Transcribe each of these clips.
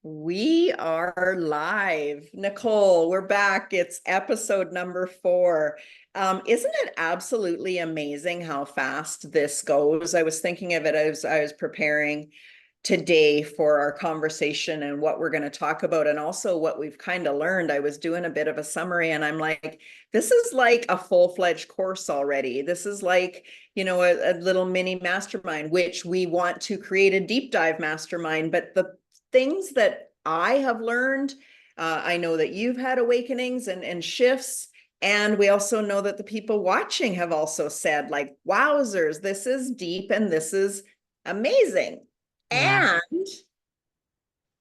We are live. Nicole, we're back. It's episode number 4. Isn't it absolutely amazing how fast this goes? I was thinking of it as I was preparing today for our conversation and what we're going to talk about, and also what we've kind of learned. I was doing a bit of a summary, and I'm like, this is like a full-fledged course already. This is like, a little mini mastermind, which we want to create a deep dive mastermind. But the things that I have learned, I know that you've had awakenings and shifts. And we also know that the people watching have also said, like, wowzers, this is deep and this is amazing. Yeah. And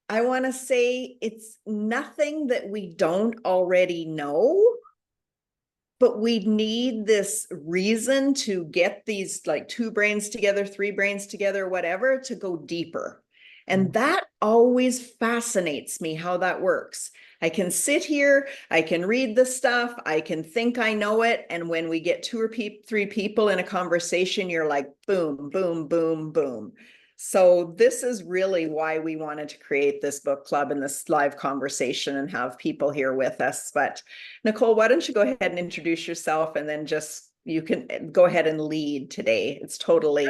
I want to say it's nothing that we don't already know, but we need this reason to get these like 2 brains together, 3 brains together, whatever, to go deeper. And that always fascinates me how that works. I can sit here, I can read the stuff, I can think I know it. And when we get 2 or 3 people in a conversation, you're like, boom, boom, boom, boom. So this is really why we wanted to create this book club and this live conversation and have people here with us. But Nicole, why don't you go ahead and introduce yourself, and then just you can go ahead and lead today. It's totally.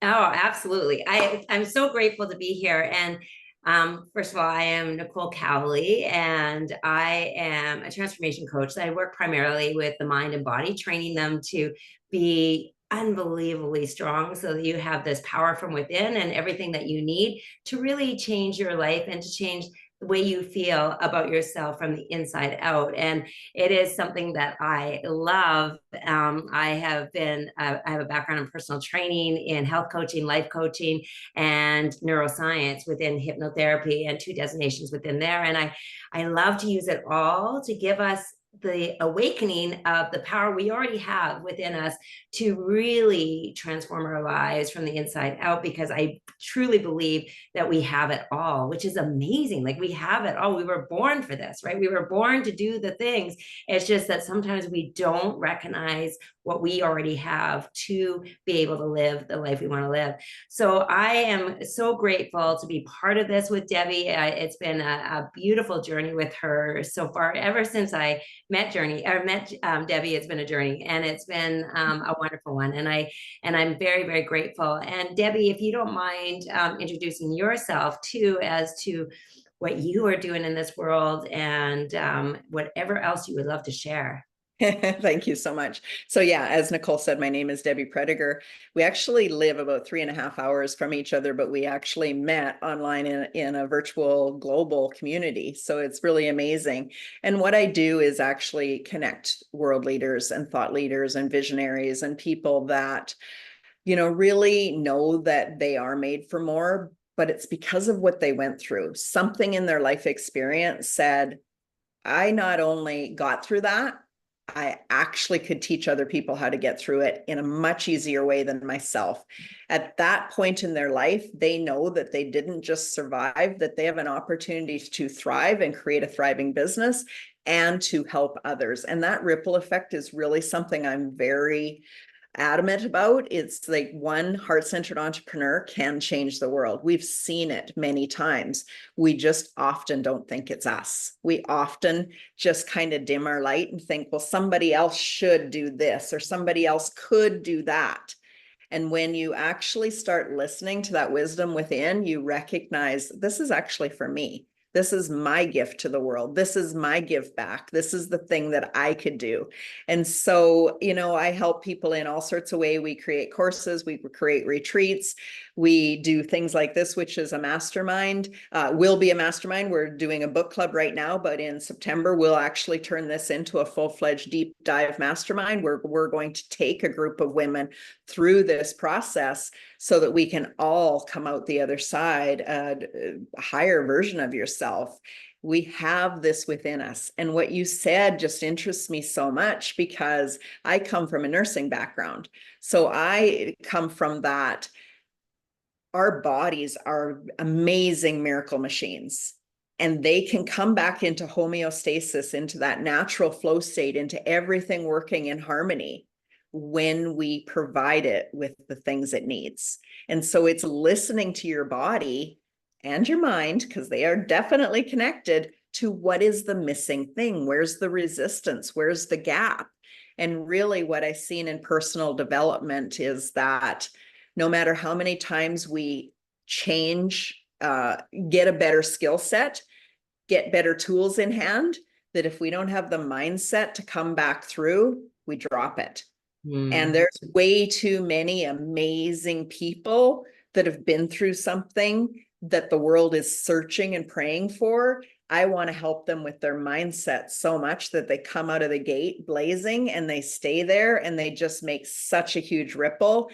Oh, absolutely. I'm so grateful to be here. And first of all, I am Nicole Cowley, and I am a transformation coach. I work primarily with the mind and body, training them to be unbelievably strong so that you have this power from within and everything that you need to really change your life and to change the way you feel about yourself from the inside out. And it is something that I love. I have a background in personal training, in health coaching, life coaching, and neuroscience within hypnotherapy, and 2 designations within there. And I love to use it all to give us the awakening of the power we already have within us to really transform our lives from the inside out, because I truly believe that we have it all, which is amazing. Like, we have it all. We were born for this, right? We were born to do the things. It's just that sometimes we don't recognize what we already have to be able to live the life we want to live. So I am so grateful to be part of this with Debbie. It's been a beautiful journey with her so far. Ever since I met Debbie, it's been a journey, and it's been a wonderful one. And I'm very, very grateful. And Debbie, if you don't mind introducing yourself too, as to what you are doing in this world, and whatever else you would love to share. Thank you so much. So yeah, as Nicole said, my name is Debbie Prediger. We actually live about 3.5 hours from each other, but we actually met online in a virtual global community. So it's really amazing. And what I do is actually connect world leaders and thought leaders and visionaries and people that, really know that they are made for more, but it's because of what they went through. Something in their life experience said, I not only got through that, I actually could teach other people how to get through it in a much easier way than myself. At that point in their life, they know that they didn't just survive, that they have an opportunity to thrive and create a thriving business and to help others. And that ripple effect is really something I'm very adamant about. It's like one heart-centered entrepreneur can change the world. We've seen it many times. We just often don't think it's us. We often just kind of dim our light and think, well, somebody else should do this or somebody else could do that. And when you actually start listening to that wisdom within, you recognize this is actually for me. This is my gift to the world. This is my give back. This is the thing that I could do. And so, I help people in all sorts of ways. We create courses, we create retreats, we do things like this, which is a mastermind, will be a mastermind. We're doing a book club right now, but in September, we'll actually turn this into a full-fledged deep dive mastermind where we're going to take a group of women through this process so that we can all come out the other side, a higher version of yourself. We have this within us. And what you said just interests me so much because I come from a nursing background. So I come from that. Our bodies are amazing miracle machines, and they can come back into homeostasis, into that natural flow state, into everything working in harmony when we provide it with the things it needs. And so it's listening to your body and your mind, because they are definitely connected, to what is the missing thing? Where's the resistance? Where's the gap? And really what I've seen in personal development is that no matter how many times we change, get a better skill set, get better tools in hand, that if we don't have the mindset to come back through, we drop it. And there's way too many amazing people that have been through something that the world is searching and praying for. I want to help them with their mindset so much that they come out of the gate blazing and they stay there and they just make such a huge ripple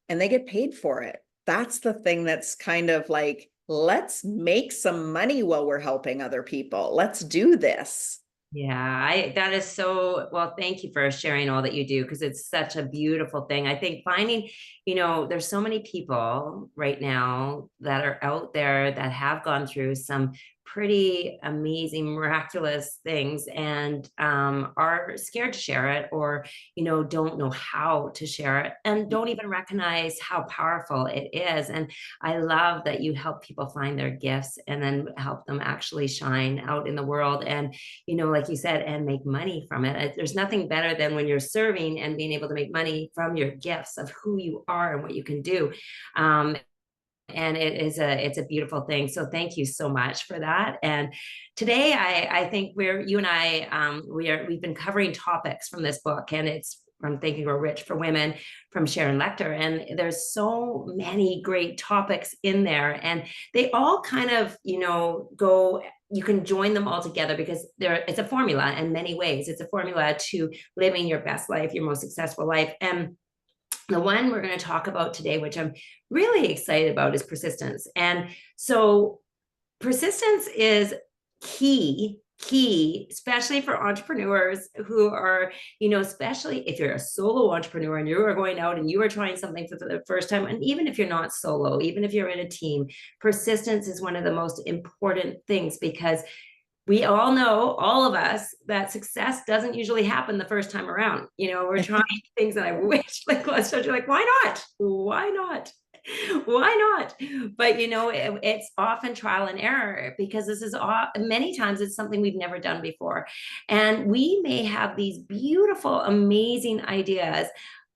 and they get paid for it. That's the thing that's kind of like, let's make some money while we're helping other people. Let's do this. Yeah, that is so, well, thank you for sharing all that you do, because it's such a beautiful thing. I think finding, there's so many people right now that are out there that have gone through some pretty amazing, miraculous things and are scared to share it, or, don't know how to share it and don't even recognize how powerful it is. And I love that you help people find their gifts and then help them actually shine out in the world. And like you said, and make money from it. There's nothing better than when you're serving and being able to make money from your gifts of who you are and what you can do. And it's a beautiful thing. So thank you so much for that. And today I think you and I, we've been covering topics from this book, and it's from Think and Grow Rich for Women from Sharon Lechter. And there's so many great topics in there, and they all kind of, go, you can join them all together because it's a formula in many ways. It's a formula to living your best life, your most successful life. And the one we're going to talk about today, which I'm really excited about, is persistence. And so persistence is key, especially for entrepreneurs who are, especially if you're a solo entrepreneur and you are going out and you are trying something for the first time. And even if you're not solo, even if you're in a team, persistence is one of the most important things, because we all know, all of us, that success doesn't usually happen the first time around. We're trying things that I wish, like, let's start, you're like, why not? Why not? But it's often trial and error, because this is many times it's something we've never done before. And we may have these beautiful, amazing ideas,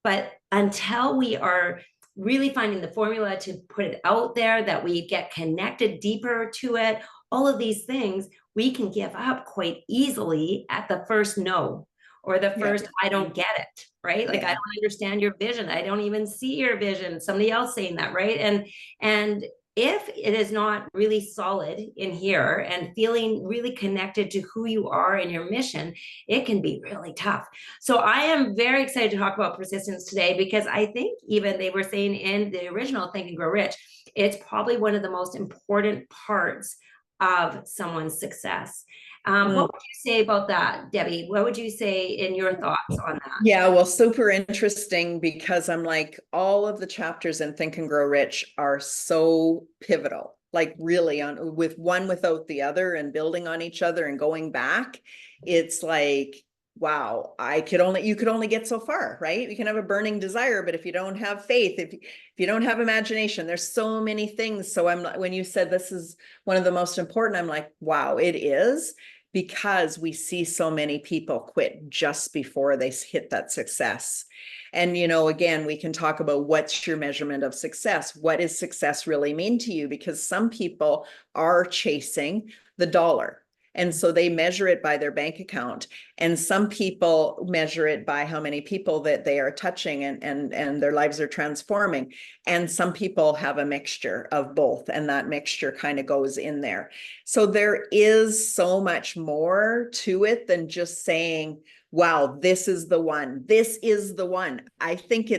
but until we are really finding the formula to put it out there, that we get connected deeper to it, all of these things, we can give up quite easily at the first no, or the first, I don't get it, right? Like, I don't understand your vision. I don't even see your vision. Somebody else saying that, right? And if it is not really solid in here and feeling really connected to who you are and your mission, it can be really tough. So I am very excited to talk about persistence today, because I think even they were saying in the original Think and Grow Rich, it's probably one of the most important parts of someone's success. What would you say about that, Debbie? What would you say in your thoughts on that? Yeah, well, super interesting, because I'm like, all of the chapters in Think and Grow Rich are so pivotal, like really with one without the other, and building on each other and going back. It's like, wow, you could only get so far, right? You can have a burning desire, but if you don't have faith, if you don't have imagination, there's so many things. So when you said this is one of the most important, I'm like, wow, it is. Because we see so many people quit just before they hit that success. And, again, we can talk about what's your measurement of success. What does success really mean to you? Because some people are chasing the dollar. And so they measure it by their bank account. And some people measure it by how many people that they are touching and their lives are transforming. And some people have a mixture of both, and that mixture kind of goes in there. So there is so much more to it than just saying, wow, this is the one. This is the one. I think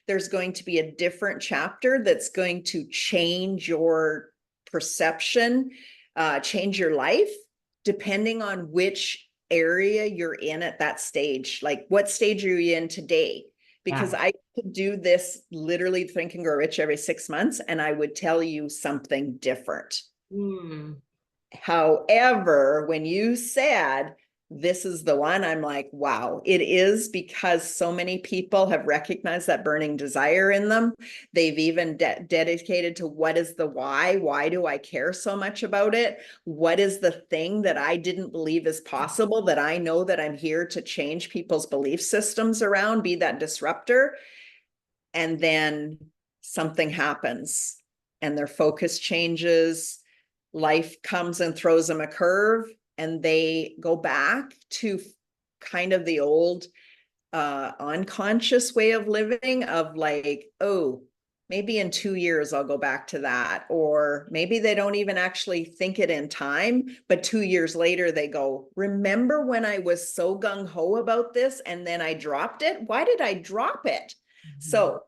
there's going to be a different chapter that's going to change your perception, change your life, depending on which area you're in at that stage. Like, what stage are you in today? Because I could do this literally Think and Grow Rich every 6 months, and I would tell you something different. However, when you said this is the one, I'm like, wow, it is, because so many people have recognized that burning desire in them. They've even dedicated to, what is the why? Why do I care so much about it? What is the thing that I didn't believe is possible, that I know that I'm here to change people's belief systems around, be that disruptor? And then something happens and their focus changes. Life comes and throws them a curve, and they go back to kind of the old unconscious way of living, of like, oh, maybe in 2 years I'll go back to that. Or maybe they don't even actually think it in time, but 2 years later they go, remember when I was so gung-ho about this and then I dropped it? Why did I drop it? So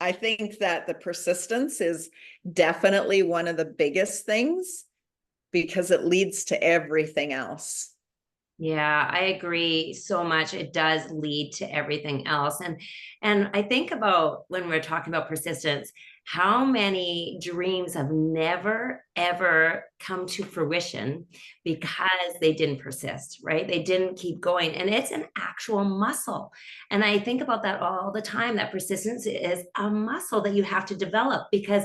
I think that the persistence is definitely one of the biggest things, because it leads to everything else. Yeah, I agree so much. It does lead to everything else. And I think about, when we're talking about persistence, how many dreams have never ever come to fruition because they didn't persist, right? They didn't keep going. And it's an actual muscle. And I think about that all the time, that persistence is a muscle that you have to develop, because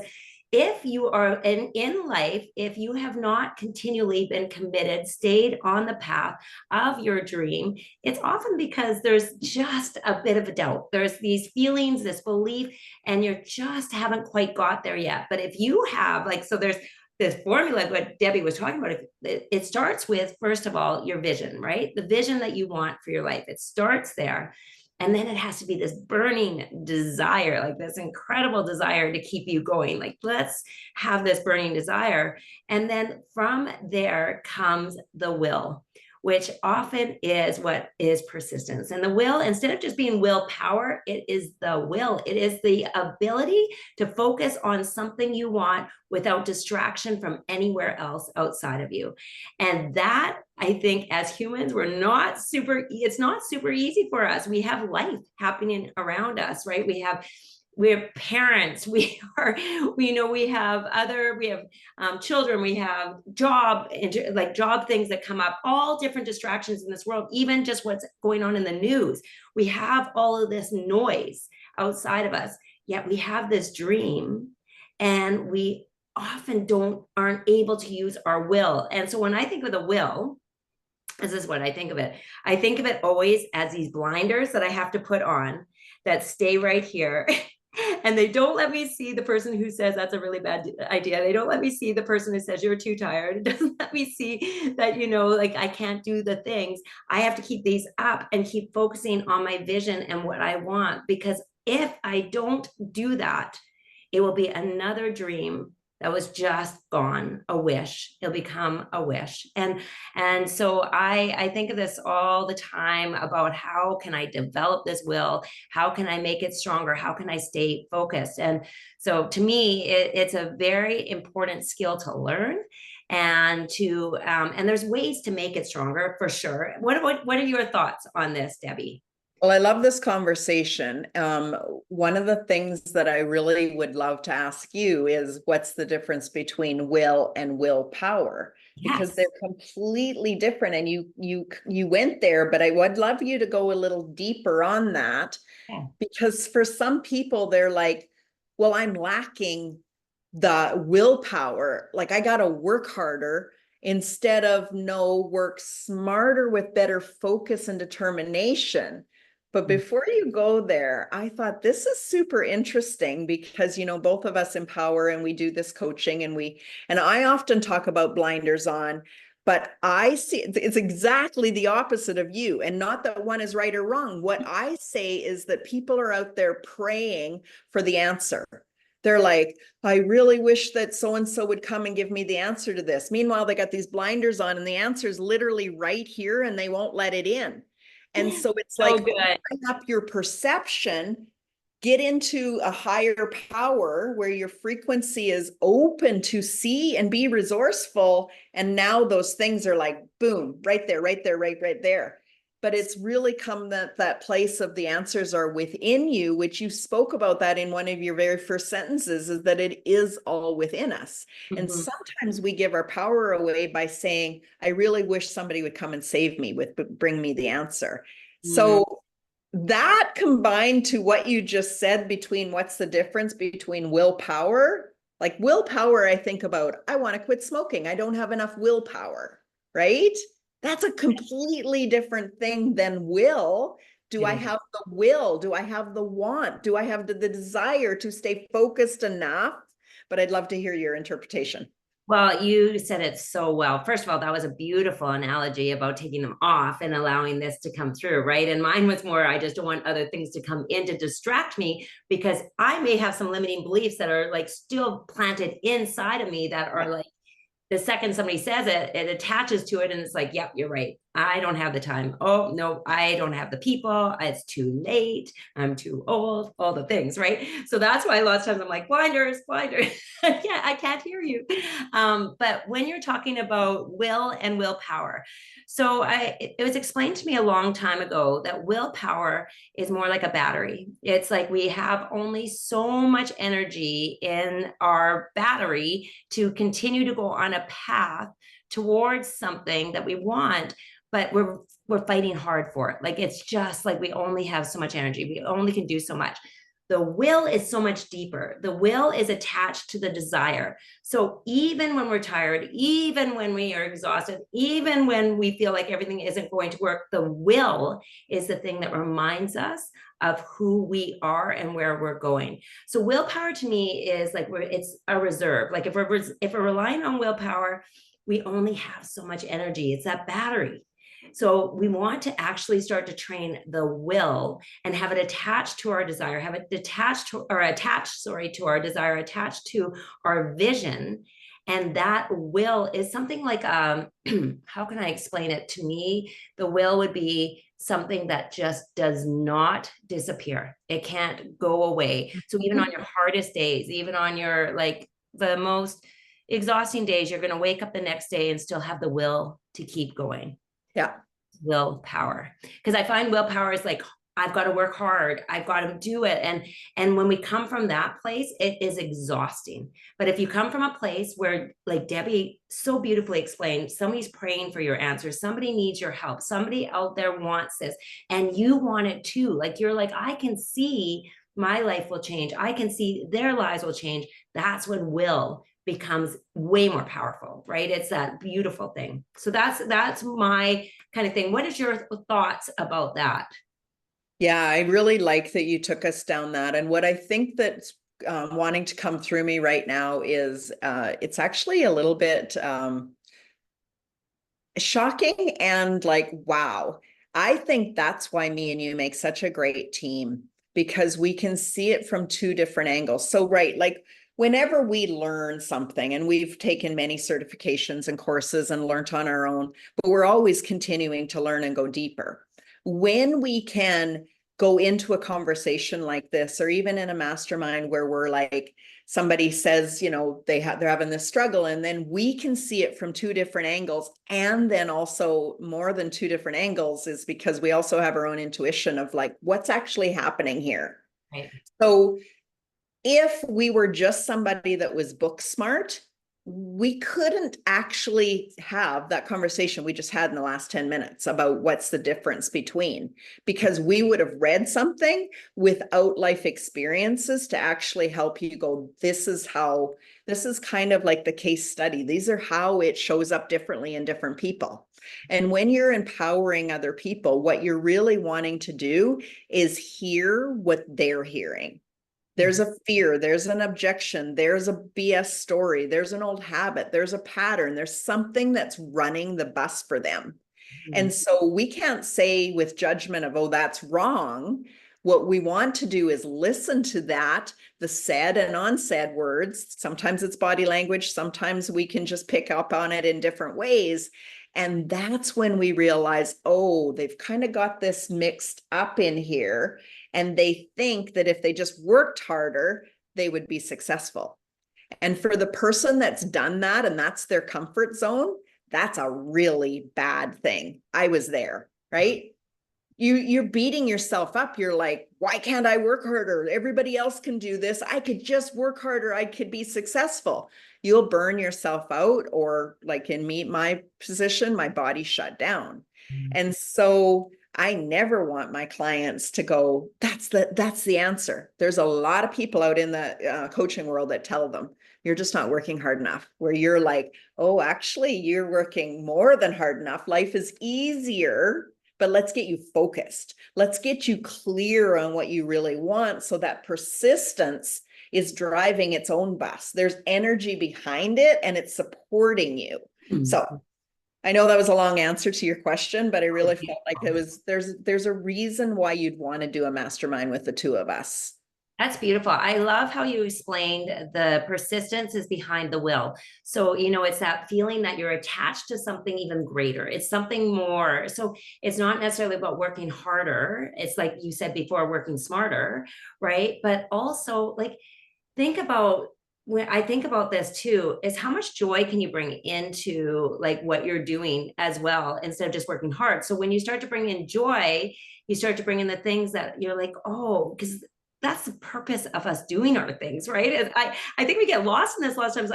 if you are in life, if you have not continually been committed, stayed on the path of your dream, it's often because there's just a bit of a doubt. There's these feelings, this belief, and you just haven't quite got there yet. But if you have, like, so there's this formula, what Debbie was talking about, it starts with, first of all, your vision, right? The vision that you want for your life. It starts there. And then it has to be this burning desire, like this incredible desire to keep you going. Like, let's have this burning desire. And then from there comes the will, which often is what is persistence. And the will, instead of just being willpower, it is the will. It is the ability to focus on something you want without distraction from anywhere else outside of you. And that, I think, as humans, it's not super easy for us. We have life happening around us, right? We're parents, we have children, we have job things that come up, all different distractions in this world, even just what's going on in the news. We have all of this noise outside of us, yet we have this dream, and we often aren't able to use our will. And so when I think of the will, this is what I think of it. I think of it always as these blinders that I have to put on, that stay right here. And they don't let me see the person who says that's a really bad idea. They don't let me see the person who says you're too tired. It doesn't let me see that, like, I can't do the things. I have to keep these up and keep focusing on my vision and what I want. Because if I don't do that, it will be another dream that was just gone, a wish. It'll become a wish. And so I think of this all the time, about how can I develop this will? How can I make it stronger? How can I stay focused? And so to me, it's a very important skill to learn, and there's ways to make it stronger, for sure. What are your thoughts on this, Debbie? Well, I love this conversation. One of the things that I really would love to ask you is, what's the difference between will and willpower? Because Yes. they're completely different. And you went there, but I would love you to go a little deeper on that. Yeah. Because for some people, they're like, well, I'm lacking the willpower. Like, I got to work harder, instead of, no, work smarter with better focus and determination. But before you go there, I thought this is super interesting, because, both of us empower and we do this coaching, and I often talk about blinders on, but I see it's exactly the opposite of you. And not that one is right or wrong. What I say is that people are out there praying for the answer. They're like, I really wish that so-and-so would come and give me the answer to this. Meanwhile, they got these blinders on, and the answer is literally right here, and they won't let it in. And so it's So like, good. open up your perception, get into a higher power where your frequency is open to see and be resourceful. And now those things are like, boom, right there, right there, right there. but it's really come that place of the answers are within you, which you spoke about that in one of your very first sentences, is that it is all within us. And Mhm. sometimes we give our power away by saying, I really wish somebody would come and save me bring me the answer. Mm. So that combined to what you just said between what's the difference between willpower, like willpower, I think about, I want to quit smoking. I don't have enough willpower, right? That's a completely different thing than will. Do It I is. have the will? Do I have the want? Do I have the desire to stay focused enough? But I'd love to hear your interpretation. Well, you said it so well. First of all, that was a beautiful analogy about taking them off and allowing this to come through, right? And mine was more, I just don't want other things to come in to distract me, because I may have some limiting beliefs that are like still planted inside of me that are like, the second somebody says it, it attaches to it and it's like, yep, you're right. I don't have the time. Oh, no, I don't have the people. It's too late. I'm too old, all the things, right? So that's why lots of times I'm like, blinders, blinders. Yeah, I can't hear you. But when you're talking about will and willpower, so it was explained to me a long time ago that willpower is more like a battery. It's like we have only so much energy in our battery to continue to go on a path towards something that we want, but we're fighting hard for it. Like it's just like we only have so much energy. We only can do so much. The will is so much deeper. The will is attached to the desire. So even when we're tired, even when we are exhausted, even when we feel like everything isn't going to work, the will is the thing that reminds us of who we are and where we're going. So willpower to me is like it's a reserve. Like if we're relying on willpower, we only have so much energy. It's that battery. So we want to actually start to train the will and have it attached to our desire, have it attached to our desire, attached to our vision. And that will is something like, how can I explain it? To me, the will would be something that just does not disappear. It can't go away. So even on your hardest days, even on your like the most exhausting days, you're going to wake up the next day and still have the will to keep going. Yeah. Willpower, because I find willpower is like, I've got to work hard, I've got to do it, and when we come from that place, it is exhausting. But if you come from a place where, like Debbie so beautifully explained, somebody's praying for your answers, somebody needs your help, somebody out there wants this, and you want it too, like you're like, I can see my life will change, I can see their lives will change, that's when will becomes way more powerful, right? It's that beautiful thing. So that's my kind of thing. What is your thoughts about that? Yeah, I really like that you took us down that. And what I think that's wanting to come through me right now is it's actually a little bit shocking and like, wow. I think that's why me and you make such a great team, because we can see it from two different angles. So, right, like whenever we learn something, and we've taken many certifications and courses and learned on our own, but we're always continuing to learn and go deeper. When we can go into a conversation like this, or even in a mastermind where we're like, somebody says, you know, they're having this struggle, and then we can see it from two different angles. And then also more than two different angles is because we also have our own intuition of like, what's actually happening here. Right. So if we were just somebody that was book smart, we couldn't actually have that conversation we just had in the last 10 minutes about what's the difference between, because we would have read something without life experiences to actually help you go, this is kind of like the case study. These are how it shows up differently in different people. And when you're empowering other people, what you're really wanting to do is hear what they're hearing. There's a fear, there's an objection, there's a BS story, there's an old habit, there's a pattern, there's something that's running the bus for them. And so we can't say with judgment of, oh, that's wrong. What we want to do is listen to that, the said and unsaid words. Sometimes it's body language, sometimes we can just pick up on it in different ways. And that's when we realize, oh, they've kind of got this mixed up in here. And they think that if they just worked harder, they would be successful. And for the person that's done that and that's their comfort zone, that's a really bad thing. I was there, right? you're beating yourself up. You're like, why can't I work harder? Everybody else can do this. I could just work harder. I could be successful. You'll burn yourself out, or like in my position, my body shut down. And so I never want my clients to go, that's the answer. There's a lot of people out in the coaching world that tell them, you're just not working hard enough, where you're like, oh, actually, you're working more than hard enough. Life is easier, but let's get you focused. Let's get you clear on what you really want, so that persistence is driving its own bus. There's energy behind it and it's supporting you. So I know that was a long answer to your question, but I really felt like there's a reason why you'd want to do a mastermind with the two of us. That's beautiful. I love how you explained the persistence is behind the will. So, it's that feeling that you're attached to something even greater. It's something more. So it's not necessarily about working harder. It's like you said before, working smarter, right? But also like, think about, when I think about this too, is how much joy can you bring into like what you're doing as well, instead of just working hard. So when you start to bring in joy, you start to bring in the things that you're like, oh, because that's the purpose of us doing our things, right? I think we get lost in this a lot of times.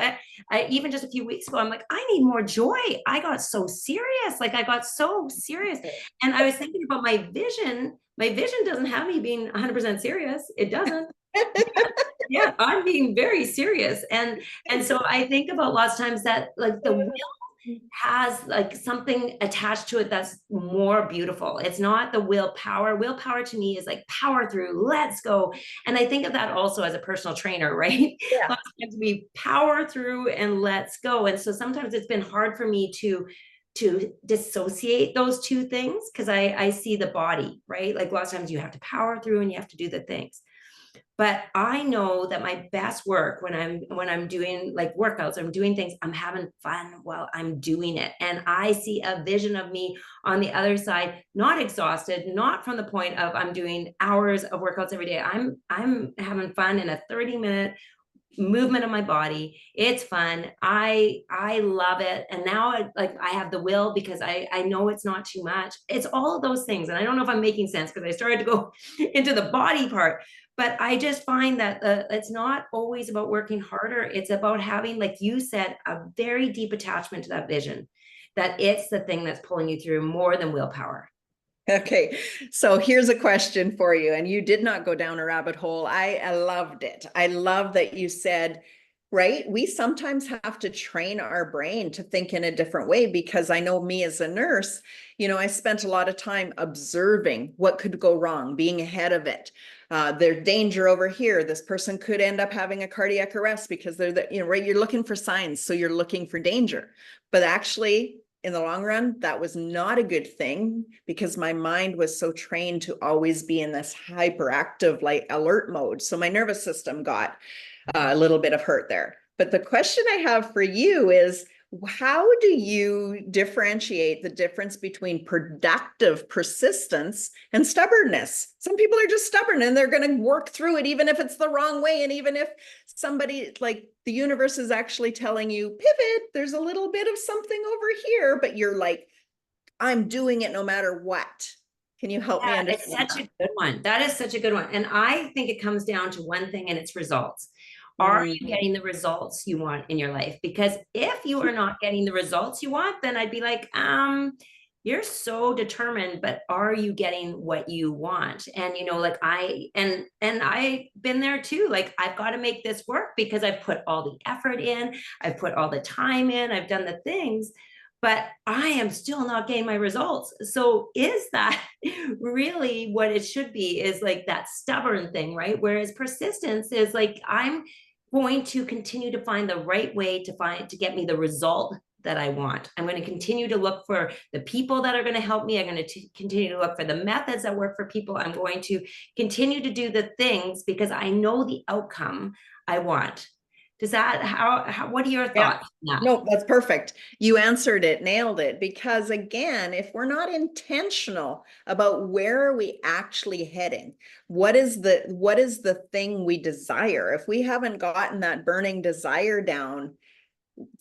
I even just a few weeks ago, I'm like, I need more joy. I got so serious. Like I got so serious. And I was thinking about my vision. My vision doesn't have me being 100% serious. It doesn't. Yeah, I'm being very serious. And so I think about lots of times that like the will has like something attached to it that's more beautiful. It's not the willpower. Willpower to me is like power through, let's go. And I think of that also as a personal trainer, right? Yeah. Lots of times we power through and let's go. And so sometimes it's been hard for me to dissociate those two things, because I see the body, right? Like lots of times you have to power through and you have to do the things. But I know that my best work when I'm doing like workouts, I'm doing things, I'm having fun while I'm doing it. And I see a vision of me on the other side, not exhausted, not from the point of I'm doing hours of workouts every day. I'm having fun in a 30-minute movement of my body. It's fun. I love it. And now I have the will, because I know it's not too much. It's all of those things. And I don't know if I'm making sense, because I started to go into the body part, but I just find that it's not always about working harder. It's about having, like you said, a very deep attachment to that vision, that it's the thing that's pulling you through more than willpower. Okay, so here's a question for you, and you did not go down a rabbit hole. I loved it. I love that you said, right, we sometimes have to train our brain to think in a different way, because I know me as a nurse, I spent a lot of time observing what could go wrong, being ahead of it. There's danger over here. This person could end up having a cardiac arrest because right, you're looking for signs, so you're looking for danger. But actually, in the long run, that was not a good thing, because my mind was so trained to always be in this hyperactive, like alert mode. So my nervous system got a little bit of hurt there. But the question I have for you is, how do you differentiate the difference between productive persistence and stubbornness? Some people are just stubborn and they're going to work through it, even if it's the wrong way. And even if somebody, like the universe is actually telling you, pivot, there's a little bit of something over here, but you're like, I'm doing it no matter what. Can you help me understand? It's such a good one. That is such a good one. And I think it comes down to one thing, and it's results. Are you getting the results you want in your life? Because if you are not getting the results you want, then I'd be like, you're so determined, but are you getting what you want? And like I've been there too. Like I've got to make this work, because I've put all the effort in, I've put all the time in, I've done the things, but I am still not getting my results. So is that really what it should be? Is like that stubborn thing, right? Whereas persistence is like, I'm going to continue to find the right way to get me the result that I want. I'm going to continue to look for the people that are going to help me. I'm going to continue to look for the methods that work for people. I'm going to continue to do the things because I know the outcome I want. Does that, what are your thoughts on that? No, that's perfect. You answered it, nailed it. Because again, if we're not intentional about where are we actually heading, what is the thing we desire? If we haven't gotten that burning desire down,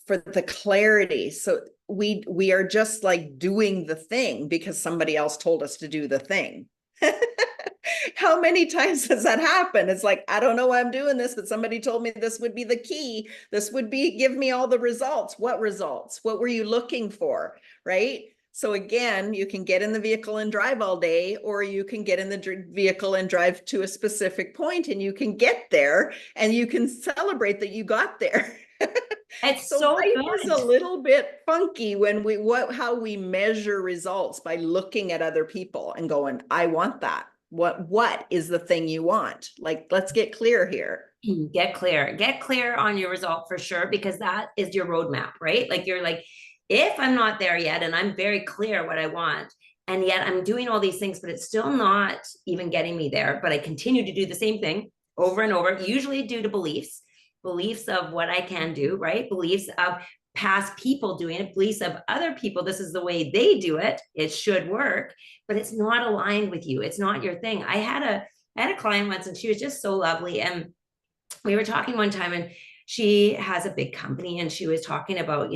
for the clarity. So we are just like doing the thing because somebody else told us to do the thing. How many times does that happen? It's like, I don't know why I'm doing this, but somebody told me this would be the key. This would be, give me all the results. What results? What were you looking for? Right? So again, you can get in the vehicle and drive all day, or you can get in the vehicle and drive to a specific point, and you can get there and you can celebrate that you got there. It's So so life is a good. little bit funky when how we measure results by looking at other people and going, I want that. What is the thing you want? Like, let's get clear here. Get clear on your result for sure, because that is your roadmap, right? Like you're like, if I'm not there yet and I'm very clear what I want, and yet I'm doing all these things, but it's still not even getting me there, but I continue to do the same thing over and over, usually due to beliefs of what I can do, right? Beliefs of past people doing it, beliefs of other people, this is the way they do it, it should work, but it's not aligned with you. It's not your thing. I had a client once, and she was just so lovely, and we were talking one time, and she has a big company, and she was talking about,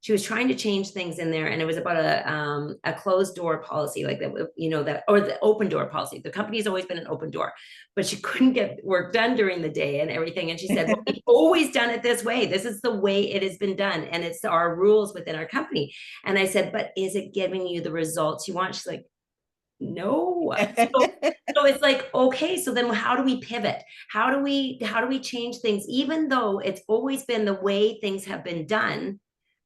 she was trying to change things in there, and it was about a closed door policy, like that, that, or the open door policy. The company's always been an open door, but she couldn't get work done during the day and everything. And she said, well, we've always done it this way. This is the way it has been done, and it's our rules within our company. And I said, but is it giving you the results you want? She's like, no. So it's like, okay, so then how do we pivot? How do we change things, even though it's always been the way things have been done?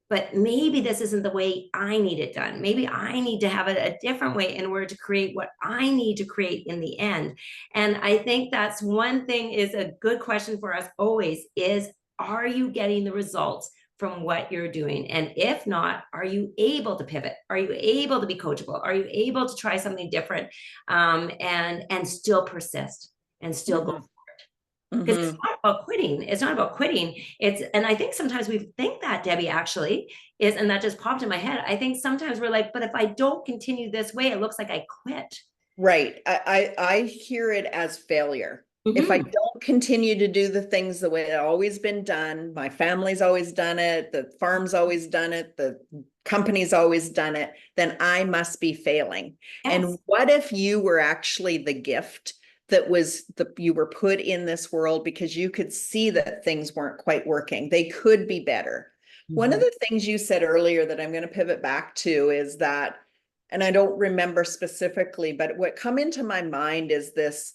But maybe this isn't the way I need it done. Maybe I need to have it a different way in order to create what I need to create in the end. And I think that's one thing, is a good question for us always is, are you getting the results from what you're doing? And if not, are you able to pivot? Are you able to be coachable? Are you able to try something different, and still persist and still go? Because it's not about quitting. It's not about quitting. And I think sometimes we think that, Debbie, actually is, and that just popped in my head. I think sometimes we're like, but if I don't continue this way, it looks like I quit. Right. I hear it as failure. If I don't continue to do the things the way it's always been done, my family's always done it, the farm's always done it, the company's always done it, then I must be failing. Yes. And what if you were actually the gift that you were put in this world because you could see that things weren't quite working? They could be better. One of the things you said earlier that I'm going to pivot back to is that, and I don't remember specifically, but what come into my mind is this: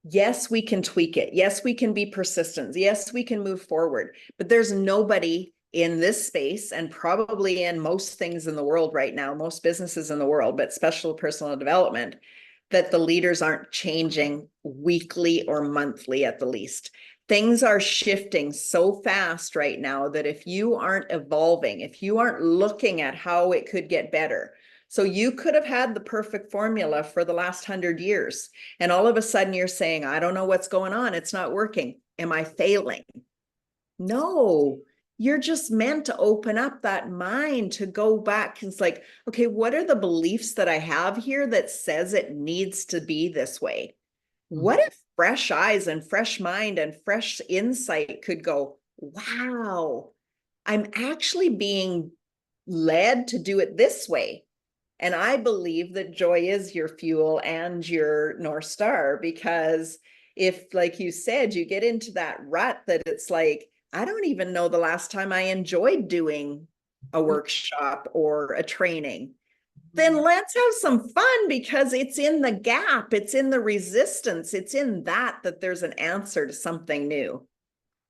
yes, we can tweak it. Yes, we can be persistent. Yes, we can move forward. But there's nobody in this space, and probably in most things in the world right now, most businesses in the world, but special personal development, that the leaders aren't changing weekly or monthly at the least. Things are shifting so fast right now that if you aren't evolving, if you aren't looking at how it could get better, so you could have had the perfect formula for the last 100 years. And all of a sudden you're saying, I don't know what's going on. It's not working. Am I failing? No, you're just meant to open up that mind to go back. It's like, okay, what are the beliefs that I have here that says it needs to be this way? What if fresh eyes and fresh mind and fresh insight could go, wow, I'm actually being led to do it this way. And I believe that joy is your fuel and your North Star, because if, like you said, you get into that rut that it's like, I don't even know the last time I enjoyed doing a workshop or a training, then let's have some fun, because it's in the gap, it's in the resistance, it's in that there's an answer to something new.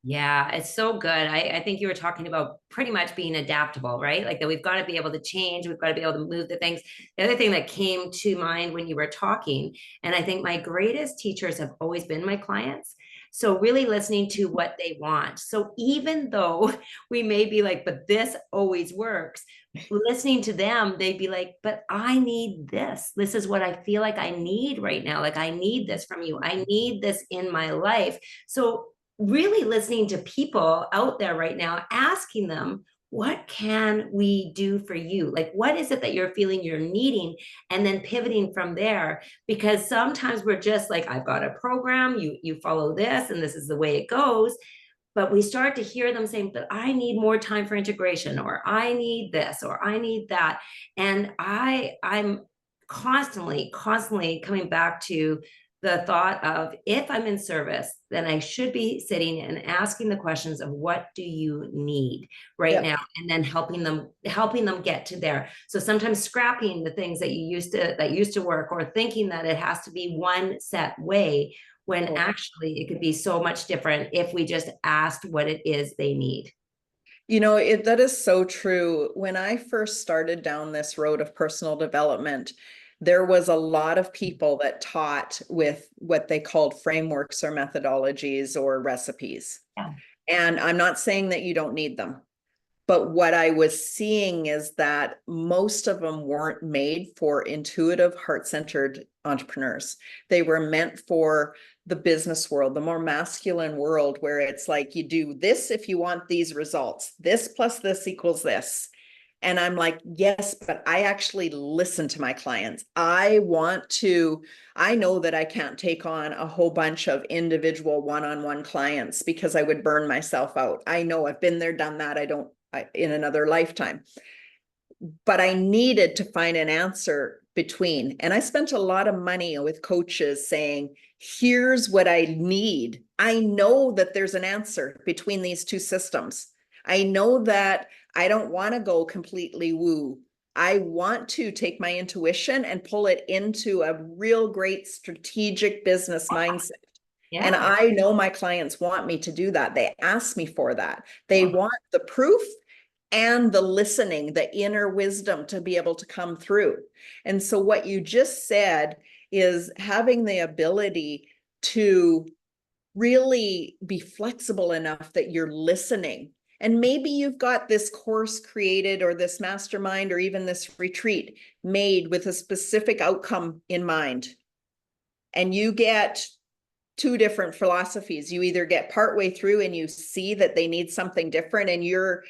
Yeah, it's so good. I think you were talking about pretty much being adaptable, right? Like that we've got to be able to change, we've got to be able to move the things. The other thing that came to mind when you were talking, and I think my greatest teachers have always been my clients. So really listening to what they want. So even though we may be like, but this always works, listening to them, they'd be like, but I need this. This is what I feel like I need right now. Like I need this from you. I need this in my life. So really listening to people out there right now, asking them, what can we do for you? Like, what is it that you're feeling you're needing? And then pivoting from there, because sometimes we're just like, I've got a program, you follow this, and this is the way it goes. but we start to hear them saying, but I need more time for integration, or I need this, or I need that. And I'm constantly coming back to the thought of, if I'm in service, then I should be sitting and asking the questions of, what do you need right Yep. now? And then helping them get to there. So sometimes scrapping the things that used to work, or thinking that it has to be one set way, when actually it could be so much different if we just asked what it is they need. You know, that is so true. When I first started down this road of personal development, there was a lot of people that taught with what they called frameworks or methodologies or recipes. Yeah. And I'm not saying that you don't need them. But what I was seeing is that most of them weren't made for intuitive, heart-centered entrepreneurs. They were meant for the business world, the more masculine world, where it's like, you do this if you want these results. This plus this equals this. And I'm like, yes, but I actually listen to my clients. I know that I can't take on a whole bunch of individual one-on-one clients because I would burn myself out. I know I've been there, done that. In another lifetime. But I needed to find an answer between. And I spent a lot of money with coaches saying, here's what I need. I know that there's an answer between these two systems. I know that I don't want to go completely woo. I want to take my intuition and pull it into a real great strategic business mindset. Yeah. And I know my clients want me to do that. They ask me for that. They want the proof and the listening, the inner wisdom to be able to come through. And so what you just said is having the ability to really be flexible enough that you're listening. And maybe you've got this course created, or this mastermind, or even this retreat made with a specific outcome in mind. And you get two different philosophies. You either get partway through and you see that they need something different, and you're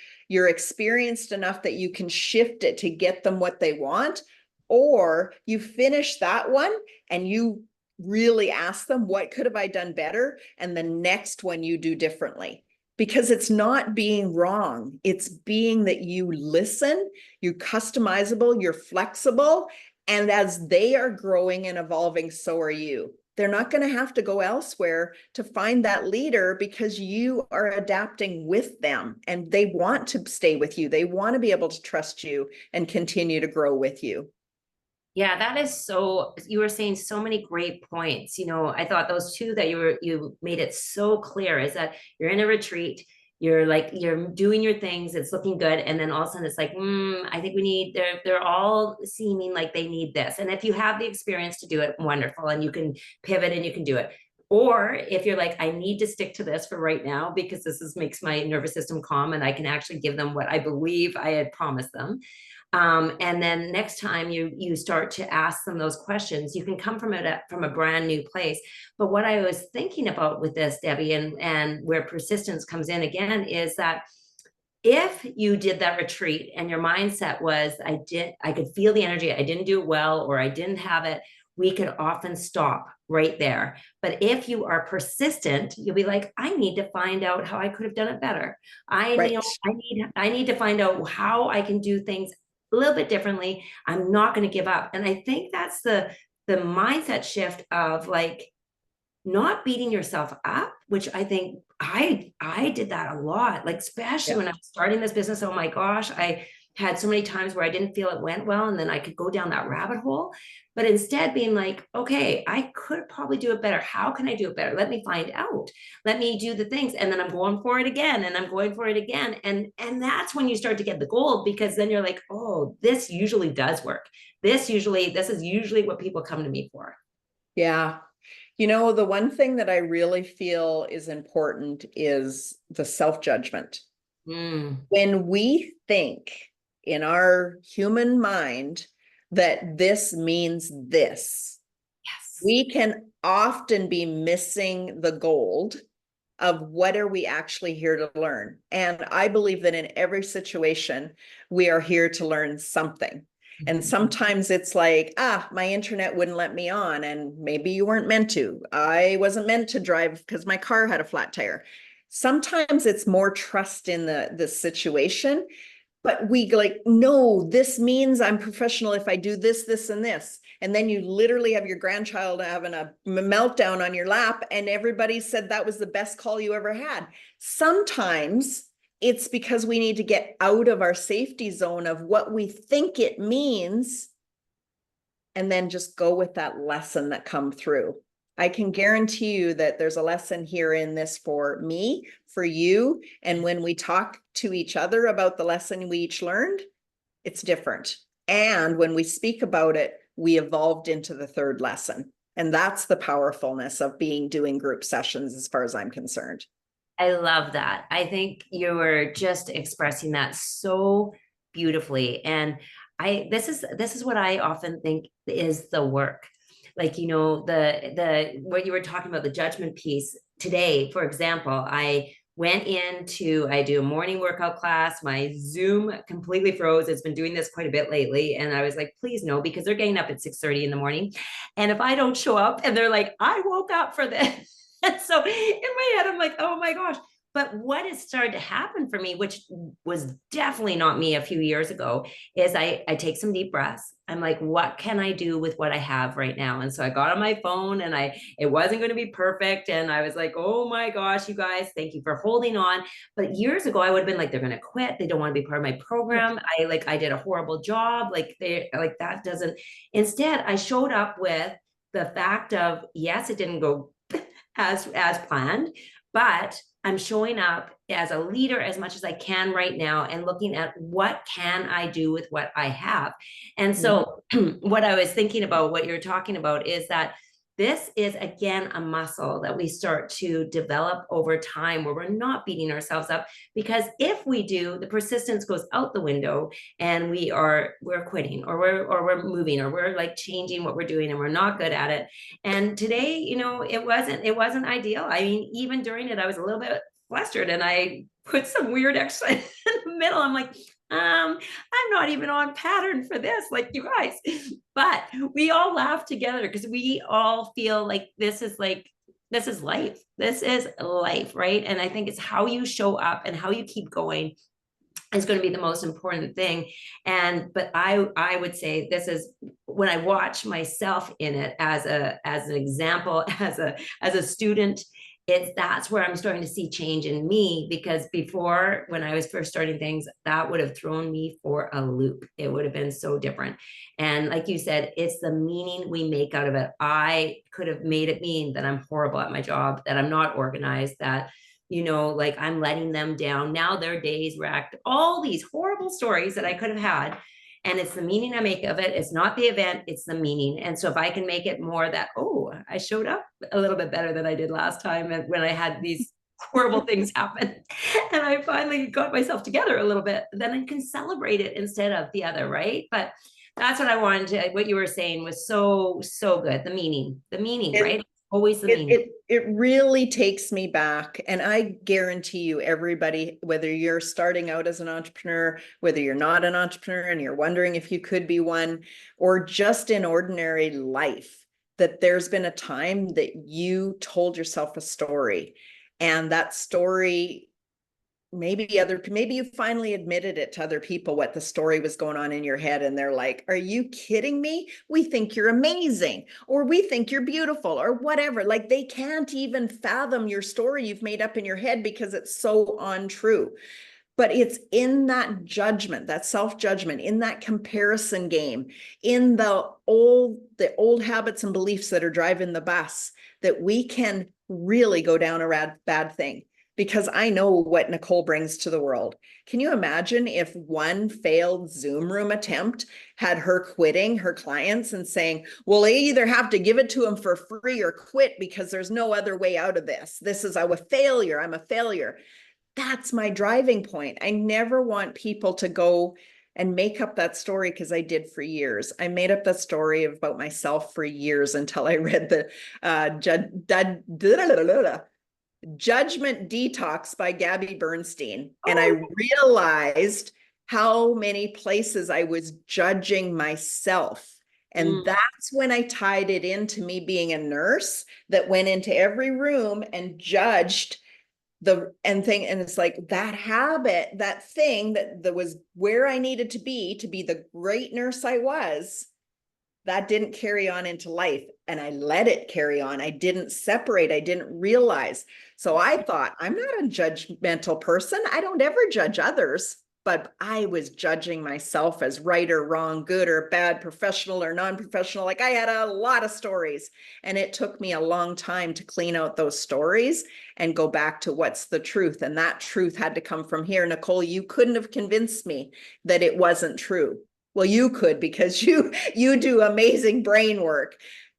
experienced enough that you can shift it to get them what they want, or you finish that one and you really ask them, what could have I done better? And the next one you do differently. Because it's not being wrong. It's being that you listen, you're customizable, you're flexible. And as they are growing and evolving, so are you. They're not going to have to go elsewhere to find that leader, because you are adapting with them and they want to stay with you. They want to be able to trust you and continue to grow with you. Yeah, that is so, you were saying so many great points. I thought those two that you made it so clear, is that you're in a retreat, you're doing your things, it's looking good. And then all of a sudden it's like, I think they're all seeming like they need this. And if you have the experience to do it, wonderful. And you can pivot and you can do it. Or if you're like, I need to stick to this for right now, because makes my nervous system calm and I can actually give them what I believe I had promised them. And then next time you start to ask them those questions, you can come from a brand new place. But what I was thinking about with this, Debbie, and where persistence comes in again, is that if you did that retreat and your mindset was, I could feel the energy, I didn't do it well, or I didn't have it, we could often stop right there. But if you are persistent, you'll be like, I need to find out how I could have done it better. I need to find out how I can do things a little bit differently. I'm not going to give up. And I think that's the mindset shift of like not beating yourself up, which I think I did that a lot, like especially when I was starting this business. Oh my gosh, I had so many times where I didn't feel it went well, and then I could go down that rabbit hole. But instead being like, okay, I could probably do it better. How can I do it better? Let me find out. Let me do the things. And then I'm going for it again, and I'm going for it again. And that's when you start to get the gold, because then you're like, oh, this usually does work. This is usually what people come to me for. Yeah. The one thing that I really feel is important is the self-judgment. When we think in our human mind that this means this, Yes, we can often be missing the gold of what are we actually here to learn. And I believe that in every situation, we are here to learn something. And sometimes it's like, my internet wouldn't let me on, and maybe you weren't meant to. I wasn't meant to drive because my car had a flat tire. Sometimes it's more trust in the situation, but we like, no, this means I'm professional if I do this, this, and this. And then you literally have your grandchild having a meltdown on your lap, and everybody said that was the best call you ever had. Sometimes it's because we need to get out of our safety zone of what we think it means, and then just go with that lesson that come through. I can guarantee you that there's a lesson here in this for me, for you. And when we talk to each other about the lesson we each learned, it's different. And when we speak about it, we evolved into the third lesson. And that's the powerfulness of doing group sessions, as far as I'm concerned. I love that. I think you were just expressing that so beautifully. And this is what I often think is the work. Like, you know, the what you were talking about, the judgment piece today, for example, I do a morning workout class. My Zoom completely froze. It's been doing this quite a bit lately. And I was like, please no, because they're getting up at 6:30 in the morning. And if I don't show up and they're like, I woke up for this. And so in my head, I'm like, oh my gosh. But what has started to happen for me, which was definitely not me a few years ago, is I take some deep breaths. I'm like, what can I do with what I have right now? And so I got on my phone, and it wasn't going to be perfect. And I was like, oh my gosh, you guys, thank you for holding on. But years ago, I would have been like, they're going to quit. They don't want to be part of my program. I did a horrible job. That doesn't, instead, I showed up with the fact of, yes, it didn't go as planned, but I'm showing up as a leader as much as I can right now and looking at what can I do with what I have. And so what I was thinking about, what you're talking about, is that this is, again, a muscle that we start to develop over time, where we're not beating ourselves up, because if we do, the persistence goes out the window, and we're quitting, or we're moving, or we're like changing what we're doing, and we're not good at it. And today, you know, it wasn't ideal. I mean, even during it, I was a little bit flustered, and I put some weird exercise in the middle. I'm like, I'm not even on pattern for this, like you guys. But we all laugh together because we all feel like this is life. This is life, right? And I think it's how you show up and how you keep going is going to be the most important thing. But I would say this is when I watch myself in it as an example, as a student. That's where I'm starting to see change in me, because before, when I was first starting things, that would have thrown me for a loop. It would have been so different. And like you said, it's the meaning we make out of it. I could have made it mean that I'm horrible at my job, that I'm not organized, that, you know, like I'm letting them down. Now their days wrecked, all these horrible stories that I could have had. And it's the meaning I make of it. It's not the event, it's the meaning. And so if I can make it more that, oh, I showed up a little bit better than I did last time, and when I had these horrible things happen, and I finally got myself together a little bit, then I can celebrate it instead of the other, right? But that's what I wanted to, what you were saying was so good. The meaning, right? Always the meaning. It really takes me back. And I guarantee you, everybody, whether you're starting out as an entrepreneur, whether you're not an entrepreneur and you're wondering if you could be one, or just in ordinary life, that there's been a time that you told yourself a story, and that story, maybe you finally admitted it to other people, what the story was going on in your head, and they're like, are you kidding me? We think you're amazing, or we think you're beautiful, or whatever. Like, they can't even fathom your story you've made up in your head because it's so untrue. But it's in that judgment, that self-judgment, in that comparison game, in the old habits and beliefs that are driving the bus, that we can really go down a bad thing. Because I know what Nicole brings to the world. Can you imagine if one failed Zoom room attempt had her quitting her clients and saying, well, they either have to give it to them for free or quit, because there's no other way out of this. This is a failure. I'm a failure. That's my driving point. I never want people to go and make up that story, because I did for years. I made up that story about myself for years until I read the Judgment Detox by Gabby Bernstein. And I realized how many places I was judging myself. And that's when I tied it into me being a nurse that went into every room and judged and it's like that habit, that thing that was where I needed to be the great nurse I was, that didn't carry on into life. And I let it carry on. I didn't separate. I didn't realize. So I thought, I'm not a judgmental person. I don't ever judge others, but I was judging myself as right or wrong, good or bad, professional or non-professional. Like I had a lot of stories, and it took me a long time to clean out those stories and go back to what's the truth. And that truth had to come from here. Nicole, you couldn't have convinced me that it wasn't true. Well, you could, because you do amazing brain work.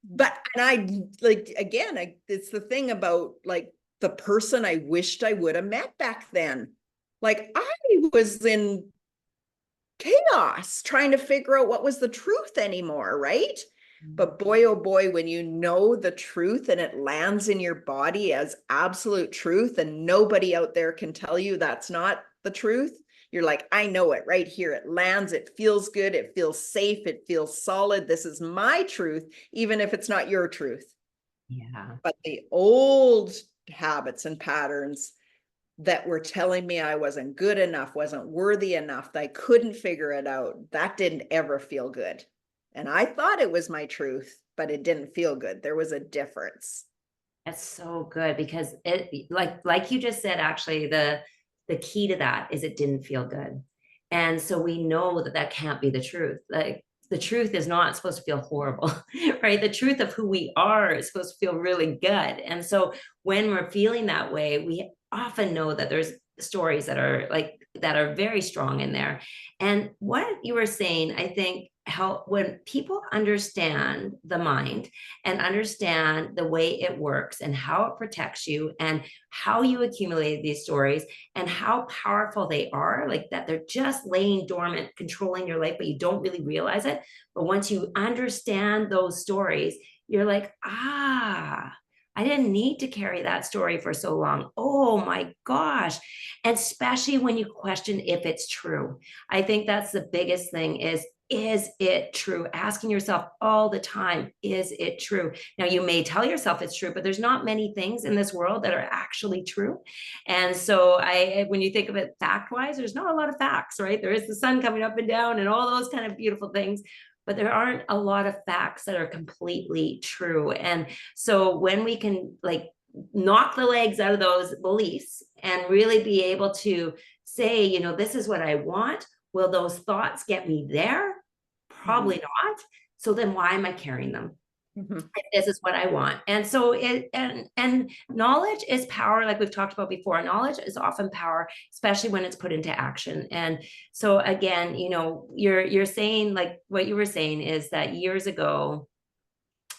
But, and I like, again, it's the thing about like the person I wished I would have met back then. Like I was in chaos trying to figure out what was the truth anymore, right? But boy, oh boy, when you know the truth and it lands in your body as absolute truth, and nobody out there can tell you that's not the truth, you're like, I know it right here. It lands, it feels good, it feels safe, it feels solid. This is my truth, even if it's not your truth. Yeah. But the old habits and patterns that were telling me I wasn't good enough, wasn't worthy enough, that I couldn't figure it out, that didn't ever feel good. And I thought it was my truth, but it didn't feel good. There was a difference. That's so good, because it, like you just said, actually, the key to that is it didn't feel good. And so we know that that can't be the truth. Like the truth is not supposed to feel horrible, right? The truth of who we are is supposed to feel really good. And so when we're feeling that way, we often know that there's stories that are like that are very strong in there. And what you were saying, I think, help when people understand the mind and understand the way it works and how it protects you and how you accumulated these stories and how powerful they are, like that they're just laying dormant, controlling your life, but you don't really realize it. But once you understand those stories, you're like, ah, I didn't need to carry that story for so long. Oh my gosh. And especially when you question if it's true. I think that's the biggest thing is it true? Asking yourself all the time, is it true? Now, you may tell yourself it's true, but there's not many things in this world that are actually true. And so when you think of it fact-wise, there's not a lot of facts, right? There is the sun coming up and down and all those kind of beautiful things, but there aren't a lot of facts that are completely true. And so when we can like knock the legs out of those beliefs and really be able to say, you know, this is what I want. Will those thoughts get me there? Probably not. So then why am I carrying them? This is what I want. And so and knowledge is power, like we've talked about before. Knowledge is often power, especially when it's put into action. And so again, you know, you're saying, like what you were saying is that years ago,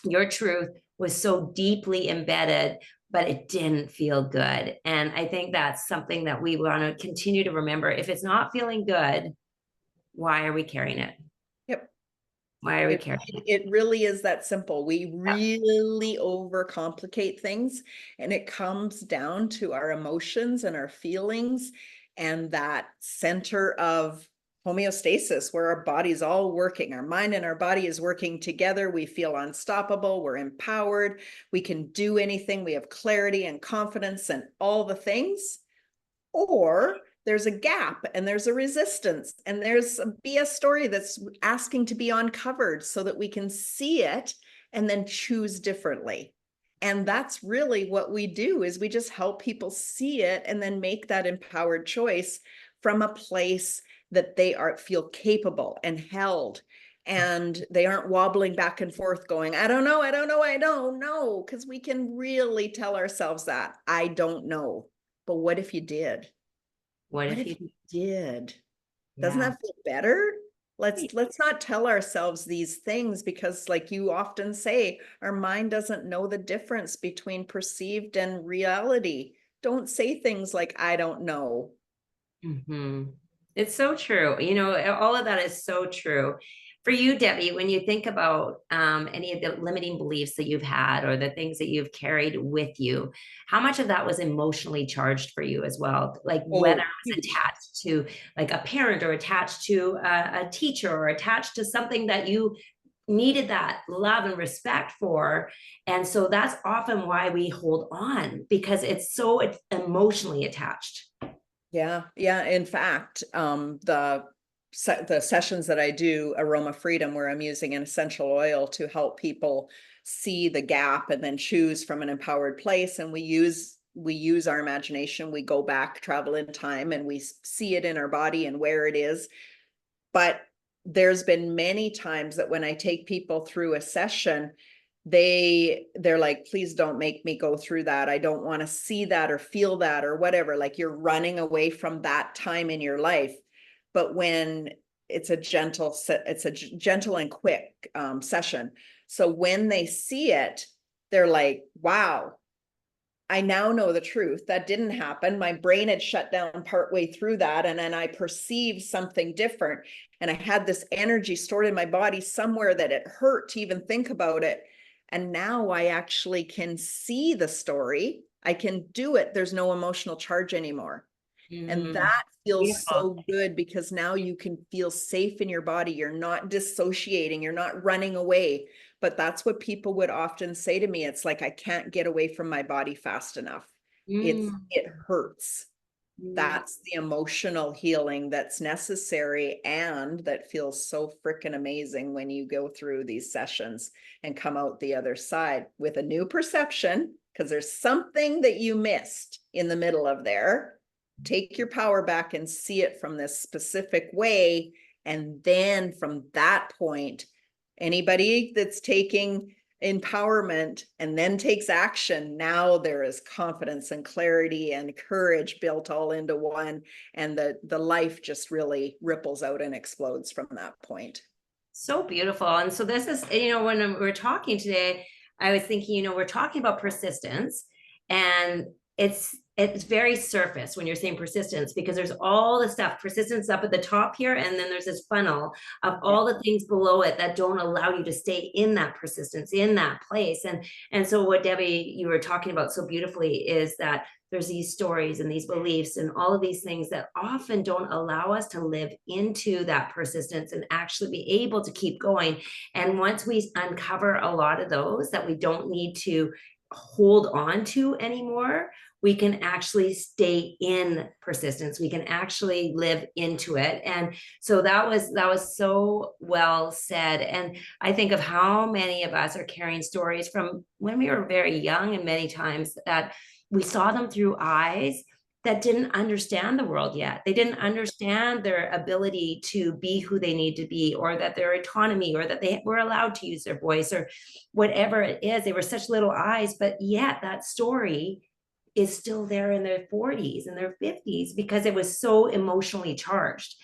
your truth was so deeply embedded, but it didn't feel good. And I think that's something that we want to continue to remember. If it's not feeling good, why are we carrying it? Yep. Why are we carrying it? It really is that simple. We really overcomplicate things, and it comes down to our emotions and our feelings and that center of homeostasis where our body's all working. Our mind and our body is working together. We feel unstoppable. We're empowered. We can do anything. We have clarity and confidence and all the things. Or there's a gap and there's a resistance and there's a BS story that's asking to be uncovered so that we can see it and then choose differently. And that's really what we do, is we just help people see it and then make that empowered choice from a place that they feel capable and held, and they aren't wobbling back and forth going, I don't know, I don't know, I don't know, because we can really tell ourselves that, I don't know. But what if you did? What What if if you, you did? Doesn't yeah. that feel better? Let's not tell ourselves these things, because like you often say, our mind doesn't know the difference between perceived and reality. Don't say things like, I don't know. Mhm. It's so true. You know, all of that is so true. For you, Debbie, when you think about any of the limiting beliefs that you've had or the things that you've carried with you, how much of that was emotionally charged for you as well? Like whether Oh, it was huge. attached to like a parent or attached to a teacher or attached to something that you needed that love and respect for. And so that's often why we hold on, because it's so emotionally attached. Yeah. Yeah. In fact, the sessions that I do, Aroma Freedom, where I'm using an essential oil to help people see the gap and then choose from an empowered place. And we use our imagination. We go back, travel in time, and we see it in our body and where it is. But there's been many times that when I take people through a session, they're like, please don't make me go through that. I don't want to see that or feel that or whatever. Like you're running away from that time in your life. But when it's a gentle and quick session. So when they see it, they're like, wow, I now know the truth. That didn't happen. My brain had shut down partway through that. And then I perceived something different. And I had this energy stored in my body somewhere that it hurt to even think about it. And now I actually can see the story. I can do it. There's no emotional charge anymore. And that feels Beautiful. so good because now you can feel safe in your body. You're not dissociating, you're not running away. But that's what people would often say to me. It's like, I can't get away from my body fast enough. It hurts. That's the emotional healing that's necessary and that feels so freaking amazing when you go through these sessions and come out the other side with a new perception, because there's something that you missed in the middle of there. Take your power back and see it from this specific way. And then from that point, anybody that's taking empowerment and then takes action, now there is confidence and clarity and courage built all into one. And the life just really ripples out and explodes from that point. So beautiful. And so this is, when we're talking today, I was thinking, we're talking about persistence, and it's very surface when you're saying persistence, because there's all the stuff, persistence up at the top here, and then there's this funnel of all the things below it that don't allow you to stay in that persistence, in that place. And so what Debbie, you were talking about so beautifully, is that there's these stories and these beliefs and all of these things that often don't allow us to live into that persistence and actually be able to keep going. And once we uncover a lot of those that we don't need to hold on to anymore, we can actually stay in persistence. We can actually live into it. And so that was so well said. And I think of how many of us are carrying stories from when we were very young, and many times that we saw them through eyes that didn't understand the world yet. They didn't understand their ability to be who they need to be, or that their autonomy, or that they were allowed to use their voice, or whatever it is. They were such little eyes, but yet that story is still there in their 40s and their 50s because it was so emotionally charged.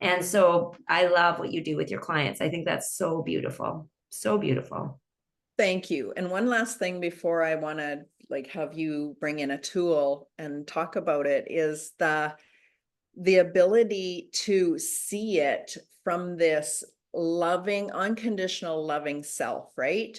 And so I love what you do with your clients. I think that's so beautiful. So beautiful. Thank you. And one last thing before I want to have you bring in a tool and talk about it is the ability to see it from this loving, unconditional loving self, right?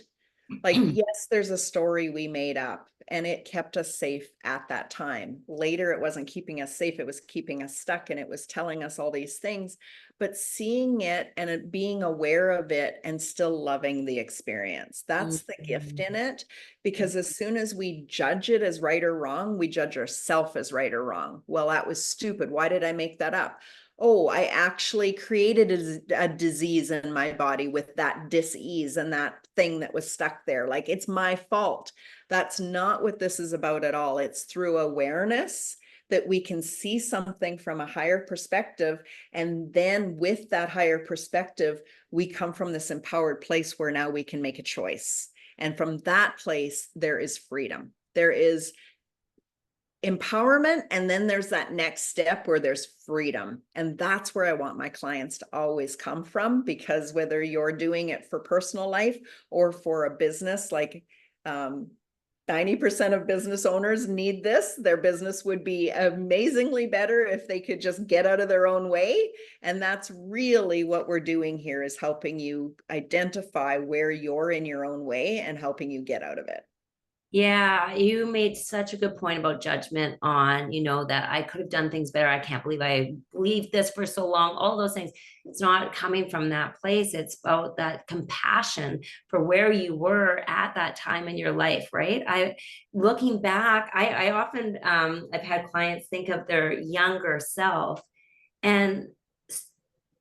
Like, yes, there's a story we made up and it kept us safe at that time. Later, it wasn't keeping us safe. It was keeping us stuck, and it was telling us all these things, but seeing it and it being aware of it and still loving the experience. That's the gift in it, because as soon as we judge it as right or wrong, we judge ourselves as right or wrong. Well, that was stupid. Why did I make that up? Oh, I actually created a disease in my body with that dis-ease and that thing that was stuck there. Like, it's my fault. That's not what this is about at all. It's through awareness that we can see something from a higher perspective. And then with that higher perspective, we come from this empowered place where now we can make a choice. And from that place, there is freedom. There is empowerment, and then there's that next step where there's freedom. And that's where I want my clients to always come from, because whether you're doing it for personal life or for a business, like 90% of business owners need this. Their business would be amazingly better if they could just get out of their own way. And that's really what we're doing here, is helping you identify where you're in your own way and helping you get out of it. Yeah, you made such a good point about judgment on, that I could have done things better. I can't believe I believed this for so long. All those things. It's not coming from that place. It's about that compassion for where you were at that time in your life, right? Looking back, I often, I've had clients think of their younger self and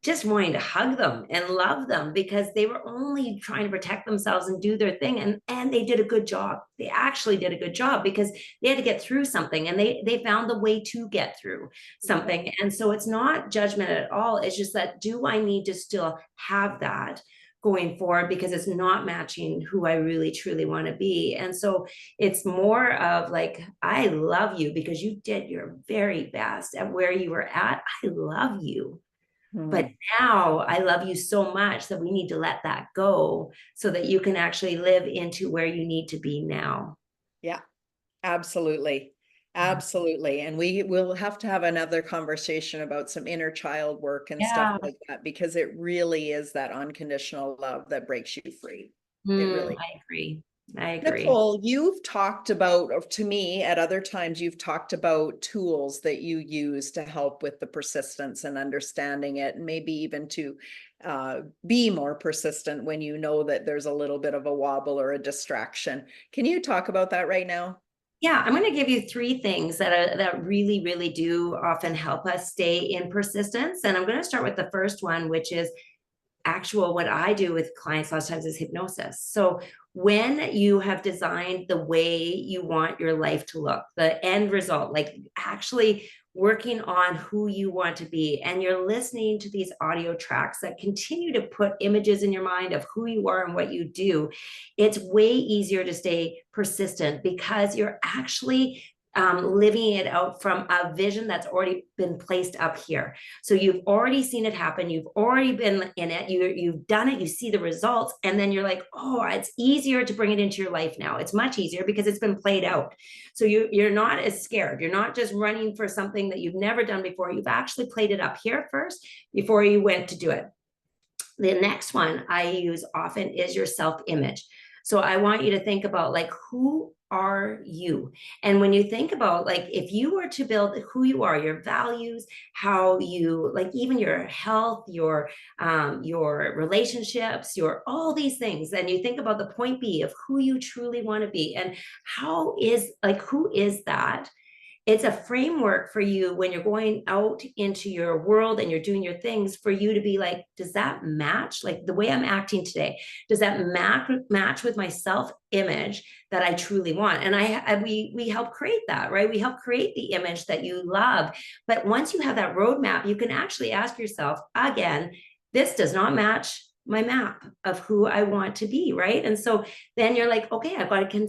just wanting to hug them and love them because they were only trying to protect themselves and do their thing, and they did a good job. They actually did a good job because they had to get through something, and they found the way to get through something. And so it's not judgment at all. It's just that, do I need to still have that going forward because it's not matching who I really truly want to be? And so it's more of like, I love you because you did your very best at where you were at. I love you, but Hmm. now I love you so much that we need to let that go so that you can actually live into where you need to be now. Yeah, absolutely. Absolutely. And we will have to have another conversation about some inner child work and stuff Yeah. like that, because it really is that unconditional love that breaks you free. It really. I agree. I agree. Nicole, you've talked about, or to me, at other times, you've talked about tools that you use to help with the persistence and understanding it, and maybe even to be more persistent when you know that there's a little bit of a wobble or a distraction. Can you talk about that right now? Yeah, I'm going to give you three things that really, really do often help us stay in persistence. And I'm going to start with the first one, which is actual what I do with clients lots of times is hypnosis. So when you have designed the way you want your life to look, the end result, like actually working on who you want to be, and you're listening to these audio tracks that continue to put images in your mind of who you are and what you do, it's way easier to stay persistent because you're actually living it out from a vision that's already been placed up here. So you've already seen it happen. You've already been in it. You've done it. You see the results. And then you're like, oh, it's easier to bring it into your life now. It's much easier because it's been played out. So you're not as scared. You're not just running for something that you've never done before. You've actually played it up here first before you went to do it. The next one I use often is your self-image. So I want you to think about, like, who are you? And when you think about, like, if you were to build who you are, your values, how you, like, even your health, your relationships, your all these things, and you think about the point B of who you truly want to be, and how is, like, who is that? It's a framework for you when you're going out into your world and you're doing your things, for you to be like, does that match, like the way I'm acting today, does that match with my self image that I truly want? And we help create that, right? We help create the image that you love. But once you have that roadmap, you can actually ask yourself again, this does not match my map of who I want to be, right? And so then you're like, okay, I've got to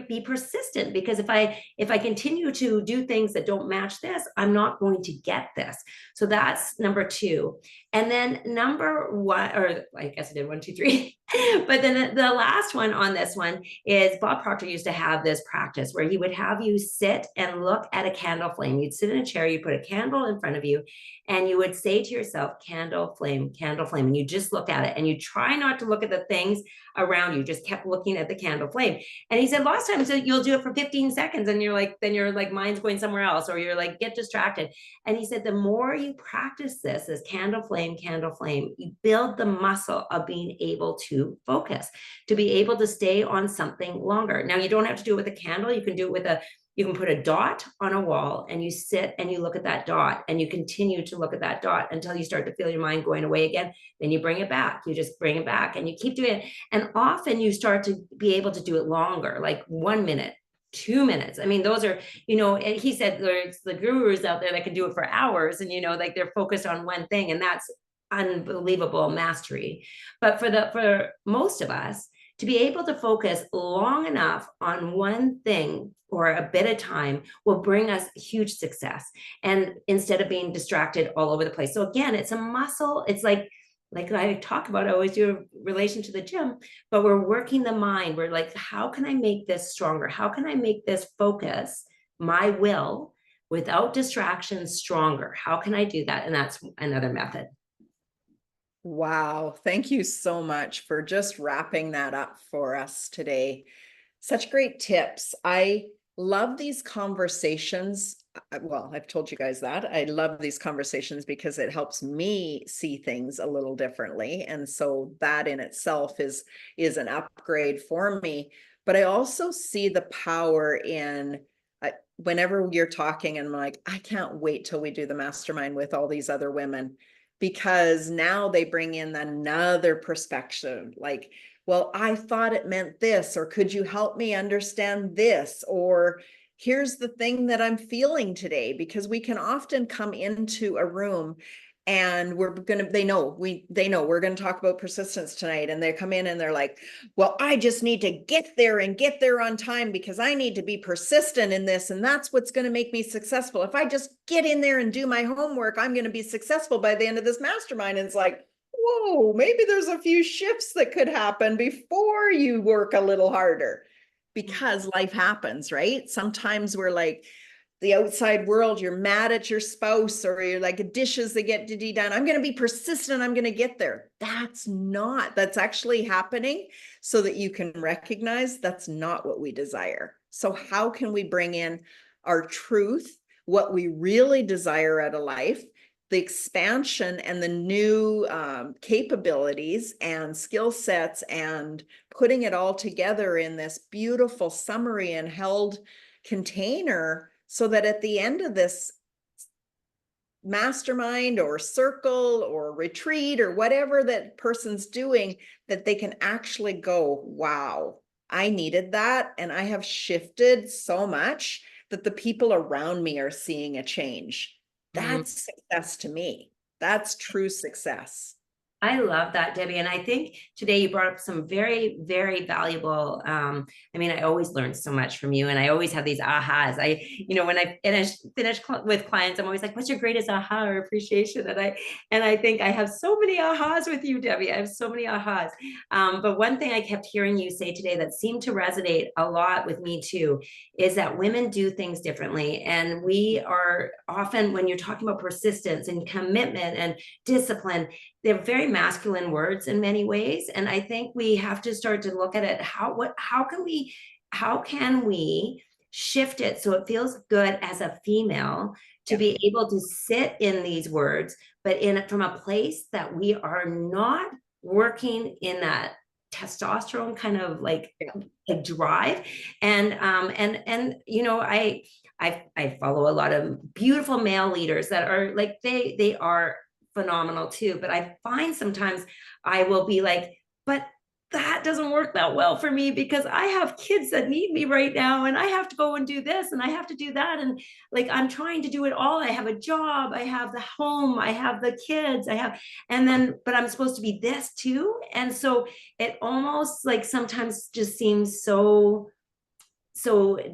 be persistent, because if I continue to do things that don't match this, I'm not going to get this. So that's number two. And then number one, or I guess I did one, two, three. But then the last one on this one is, Bob Proctor used to have this practice where he would have you sit and look at a candle flame. You'd sit in a chair, you put a candle in front of you, and you would say to yourself, candle flame, and you just look at it, and you try not to look at the things around you, just kept looking at the candle flame. And he said lots of times you'll do it for 15 seconds and then you're like, mind's going somewhere else, or you're like, get distracted. And he said the more you practice this as candle flame, you build the muscle of being able to focus, to be able to stay on something longer. Now, you don't have to do it with a candle. You can do it with you can put a dot on a wall, and you sit and you look at that dot, and you continue to look at that dot until you start to feel your mind going away again. Then you bring it back. You just bring it back, and you keep doing it. And often you start to be able to do it longer, like 1 minute, 2 minutes. I mean, those are, and he said there's the gurus out there that can do it for hours, and, like they're focused on one thing, and that's unbelievable mastery. But for most of us, to be able to focus long enough on one thing for a bit of time will bring us huge success, and instead of being distracted all over the place. So again, it's a muscle. It's like I talk about, I always do a relation to the gym, but we're working the mind. We're like, how can I make this stronger? How can I make this focus, my will, without distractions, stronger? How can I do that? And that's another method. Wow. Thank you so much for just wrapping that up for us today. Such great tips. I love these conversations. Well, I've told you guys that. I love these conversations because it helps me see things a little differently. And so that in itself is an upgrade for me. But I also see the power in whenever you're talking and I'm like, I can't wait till we do the mastermind with all these other women, because now they bring in another perspective, like, well, I thought it meant this, or could you help me understand this? Or here's the thing that I'm feeling today, because we can often come into a room and they know we're going to talk about persistence tonight. And they come in and they're like, well, I just need to get there and get there on time because I need to be persistent in this. And that's what's going to make me successful. If I just get in there and do my homework, I'm going to be successful by the end of this mastermind. And it's like, whoa, maybe there's a few shifts that could happen before you work a little harder, because life happens, right? Sometimes we're like, the outside world, you're mad at your spouse, or you're like, dishes that get to be done. I'm going to be persistent. I'm going to get there. That's actually happening, so that you can recognize that's not what we desire. So how can we bring in our truth, what we really desire out of life, the expansion and the new capabilities and skill sets, and putting it all together in this beautiful summary and held container, so that at the end of this mastermind or circle or retreat or whatever that person's doing, that they can actually go, wow, I needed that. And I have shifted so much that the people around me are seeing a change. That's success to me. That's true success. I love that, Debbie. And I think today you brought up some very, very valuable. I mean, I always learn so much from you, and I always have these ahas. When I finish with clients, I'm always like, "What's your greatest aha or appreciation?" And I think I have so many ahas with you, Debbie. I have so many ahas. But one thing I kept hearing you say today that seemed to resonate a lot with me too is that women do things differently, and we are often, when you're talking about persistence and commitment and discipline, they're very masculine words in many ways. And I think we have to start to look at it. How can we shift it so it feels good as a female to be able to sit in these words, but from a place that we are not working in that testosterone kind of like a drive. And I follow a lot of beautiful male leaders that are like, they are phenomenal too. But I find sometimes I will be like, but that doesn't work that well for me because I have kids that need me right now, and I have to go and do this and I have to do that. And like, I'm trying to do it all. I have a job, I have the home, I have the kids, but I'm supposed to be this too. And so it almost like sometimes just seems so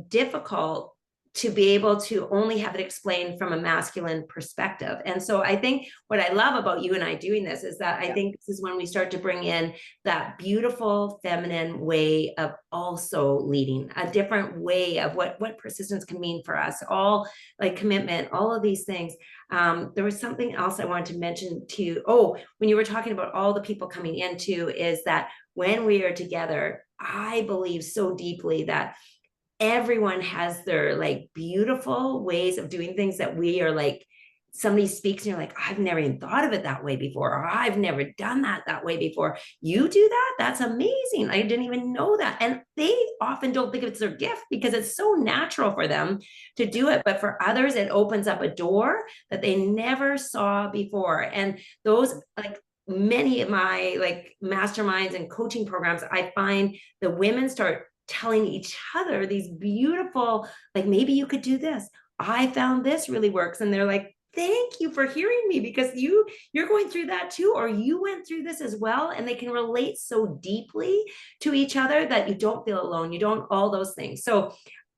difficult to be able to only have it explained from a masculine perspective. And so I think what I love about you and I doing this is that I think this is when we start to bring in that beautiful feminine way of also leading, a different way of what persistence can mean for us, all like commitment, all of these things. There was something else I wanted to mention to you. Oh, when you were talking about all the people coming into, is that when we are together, I believe so deeply that everyone has their like beautiful ways of doing things that we are like, somebody speaks and you're like, I've never even thought of it that way before, or I've never done that way before. You do that? That's amazing. I didn't even know that. And they often don't think it's their gift because it's so natural for them to do it. But for others, it opens up a door that they never saw before. And those, like, many of my like masterminds and coaching programs, I find the women start telling each other these beautiful, like, maybe you could do this. I found this really works. And they're like, thank you for hearing me, because you're going through that too, or you went through this as well. And they can relate so deeply to each other that you don't feel alone. You don't, all those things. So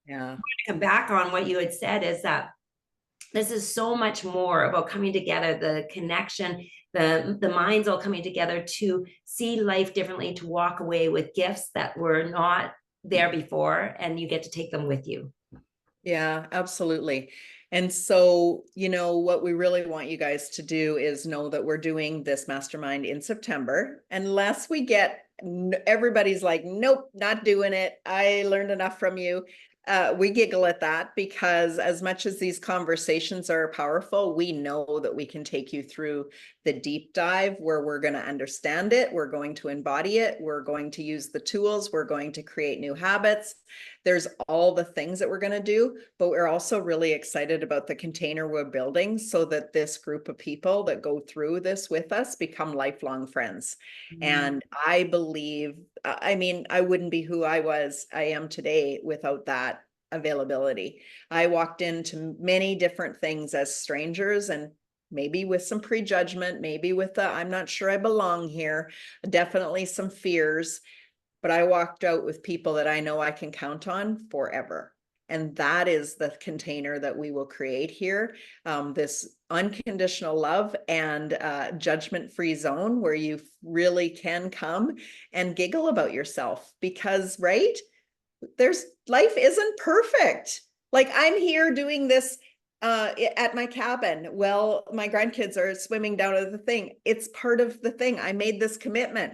to come back on what you had said is that this is so much more about coming together, the connection, the minds all coming together to see life differently, to walk away with gifts that were not there before, and you get to take them with you. Yeah, absolutely. And so, what we really want you guys to do is know that we're doing this mastermind in September, unless we get everybody's like, nope, not doing it. I learned enough from you. We giggle at that because as much as these conversations are powerful, we know that we can take you through the deep dive where we're going to understand it. We're going to embody it. We're going to use the tools. We're going to create new habits. There's all the things that we're going to do, but we're also really excited about the container we're building so that this group of people that go through this with us become lifelong friends. And I believe, I mean, I wouldn't be who I am today without that availability. I walked into many different things as strangers and maybe with some prejudgment, maybe with the, I'm not sure I belong here, definitely some fears, but I walked out with people that I know I can count on forever. And that is the container that we will create here. This unconditional love and judgment-free zone where you really can come and giggle about yourself because, right? Life isn't perfect. Like I'm here doing this at my cabin. Well, my grandkids are swimming down at the thing. It's part of the thing. I made this commitment.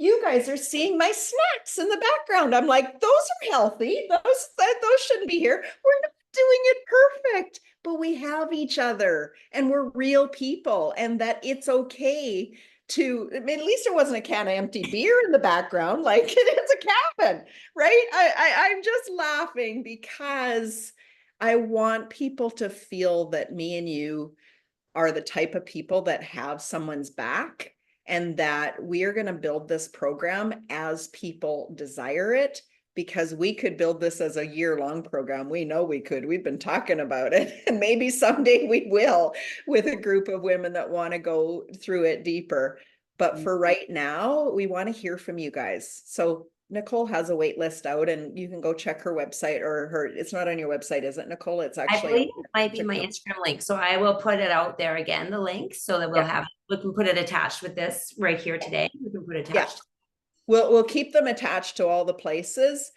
You guys are seeing my snacks in the background. I'm like, those are healthy. Those shouldn't be here. We're not doing it perfect, but we have each other and we're real people and that it's okay to, I mean, at least there wasn't a can of empty beer in the background. Like it's a cabin, right? I'm just laughing because I want people to feel that me and you are the type of people that have someone's back and that we are going to build this program as people desire it because we could build this as a year-long program. We know we could. We've been talking about it and maybe someday we will with a group of women that want to go through it deeper. But for right now, we want to hear from you guys. So Nicole has a wait list out and you can go check her website or it's not on your website, is it, Nicole? It's I actually believe it might be my Instagram link. So I will put it out there again, the link, so that we can put it attached with this right here today. We can put it attached. Yeah. We'll keep them attached to all the places,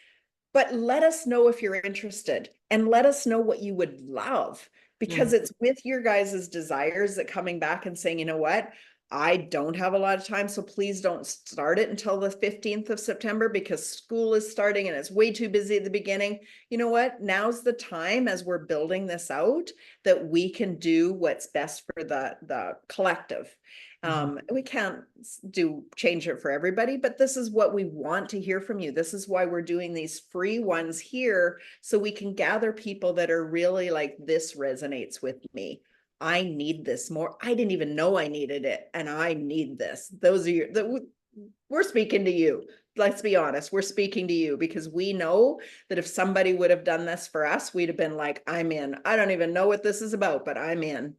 but let us know if you're interested and let us know what you would love because it's with your guys' desires that coming back and saying, you know what, I don't have a lot of time, so please don't start it until the 15th of September because school is starting and it's way too busy at the beginning. You know what? Now's the time as we're building this out that we can do what's best for the collective. We can't change it for everybody, but this is what we want to hear from you. This is why we're doing these free ones here so we can gather people that are really like, this resonates with me. I need this more. I didn't even know I needed it. And I need this. Those are we're speaking to you. Let's be honest. We're speaking to you because we know that if somebody would have done this for us, we'd have been like, I'm in. I don't even know what this is about, but I'm in.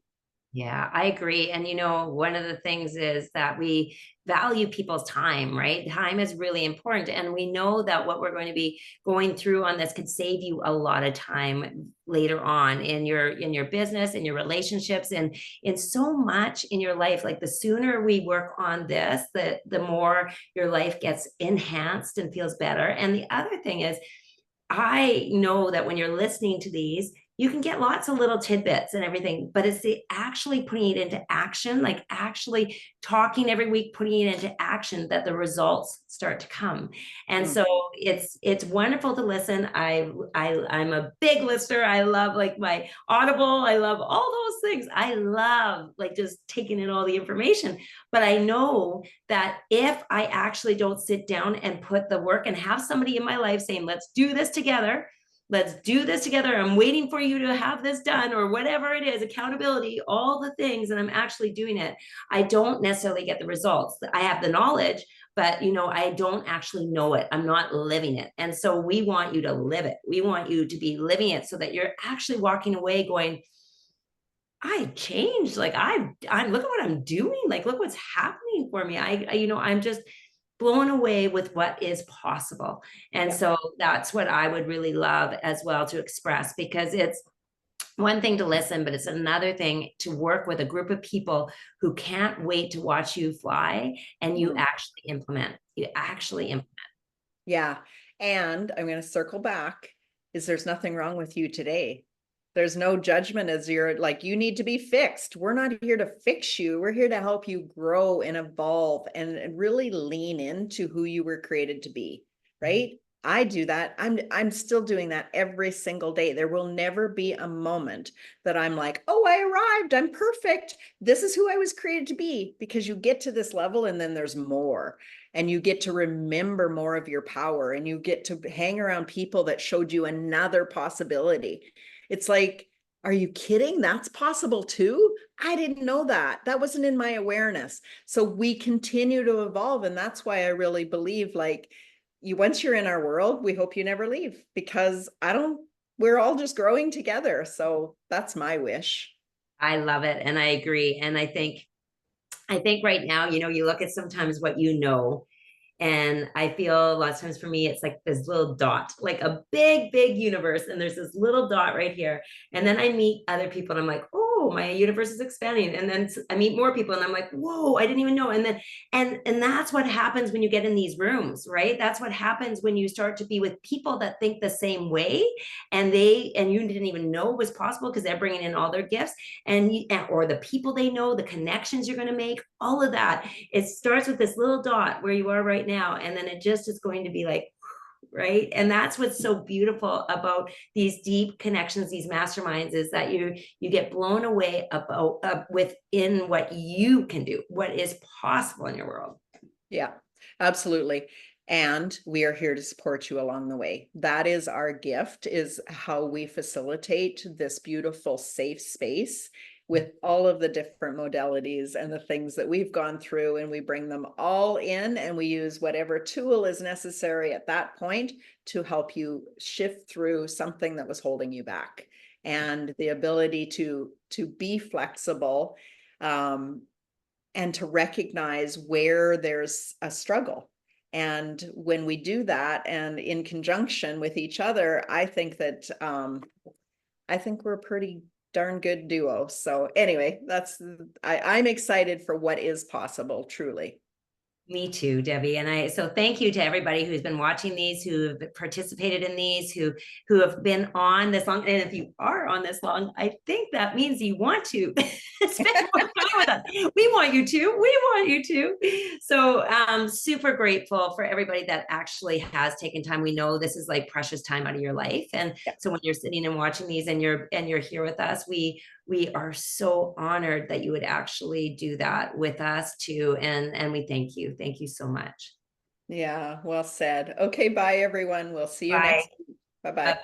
Yeah, I agree. And one of the things is that we value people's time, right? Time is really important. And we know that what we're going to be going through on this could save you a lot of time later on in your business, in your relationships, and in so much in your life. Like the sooner we work on this, the more your life gets enhanced and feels better. And the other thing is, I know that when you're listening to these, you can get lots of little tidbits and everything, but it's the actually putting it into action, like actually talking every week, putting it into action, that the results start to come. And so it's wonderful to listen. I'm a big listener. I love like my Audible. I love all those things. I love like just taking in all the information. But I know that if I actually don't sit down and put the work and have somebody in my life saying, let's do this together. Let's do this together. I'm waiting for you to have this done, or whatever it is, accountability, all the things, and I'm actually doing it. I don't necessarily get the results. I have the knowledge, but I don't actually know it. I'm not living it. And so we want you to live it. We want you to be living it so that you're actually walking away going, I changed. Like I'm look at what I'm doing. Like, look what's happening for me. I'm just blown away with what is possible. And so that's what I would really love as well to express, because it's one thing to listen, but it's another thing to work with a group of people who can't wait to watch you fly and you actually implement. Yeah. And I'm going to circle back is there's nothing wrong with you today. There's no judgment as you're like, you need to be fixed. We're not here to fix you. We're here to help you grow and evolve and really lean into who you were created to be, right? I do that. I'm still doing that every single day. There will never be a moment that I'm like, oh, I arrived. I'm perfect. This is who I was created to be, because you get to this level and then there's more, and you get to remember more of your power, and you get to hang around people that showed you another possibility. It's like, are you kidding? That's possible too. I didn't know that. That wasn't in my awareness. So we continue to evolve. And that's why I really believe, like, you, once you're in our world, we hope you never leave, because we're all just growing together. So that's my wish. I love it. And I agree. And I think right now, you know, you look at sometimes what you know, and I feel a lot of times for me, it's like this little dot, like a big, big universe. And there's this little dot right here. And then I meet other people and I'm like, oh, my universe is expanding. And then I meet more people and I'm like, whoa, I didn't even know. And then, and that's what happens when you get in these rooms, right? That's what happens when you start to be with people that think the same way. And you didn't even know was possible because they're bringing in all their gifts, or the people they know, the connections you're going to make, all of that. It starts with this little dot where you are right now, and then it just is going to be like, right? And that's what's so beautiful about these deep connections, these masterminds, is that you get blown away about within what you can do, what is possible in your world. Yeah, absolutely. And we are here to support you along the way. That is our gift, is how we facilitate this beautiful, safe space with all of the different modalities and the things that we've gone through, and we bring them all in, and we use whatever tool is necessary at that point to help you shift through something that was holding you back. And the ability to be flexible, and to recognize where there's a struggle. And when we do that, and in conjunction with each other, I think that I think we're a pretty darn good duo. So anyway, I'm excited for what is possible, truly. Me too, Debbie. And so thank you to everybody who's been watching these, who have participated in these, who have been on this long. And if you are on this long, I think that means you want to spend more time with us. We want you to. We want you to. So super grateful for everybody that actually has taken time. We know this is like precious time out of your life. And so when you're sitting and watching these and you're here with us, we are so honored that you would actually do that with us too. And we thank you. Thank you so much. Yeah, well said. Okay, bye everyone. We'll see you Bye. next week. Bye-bye.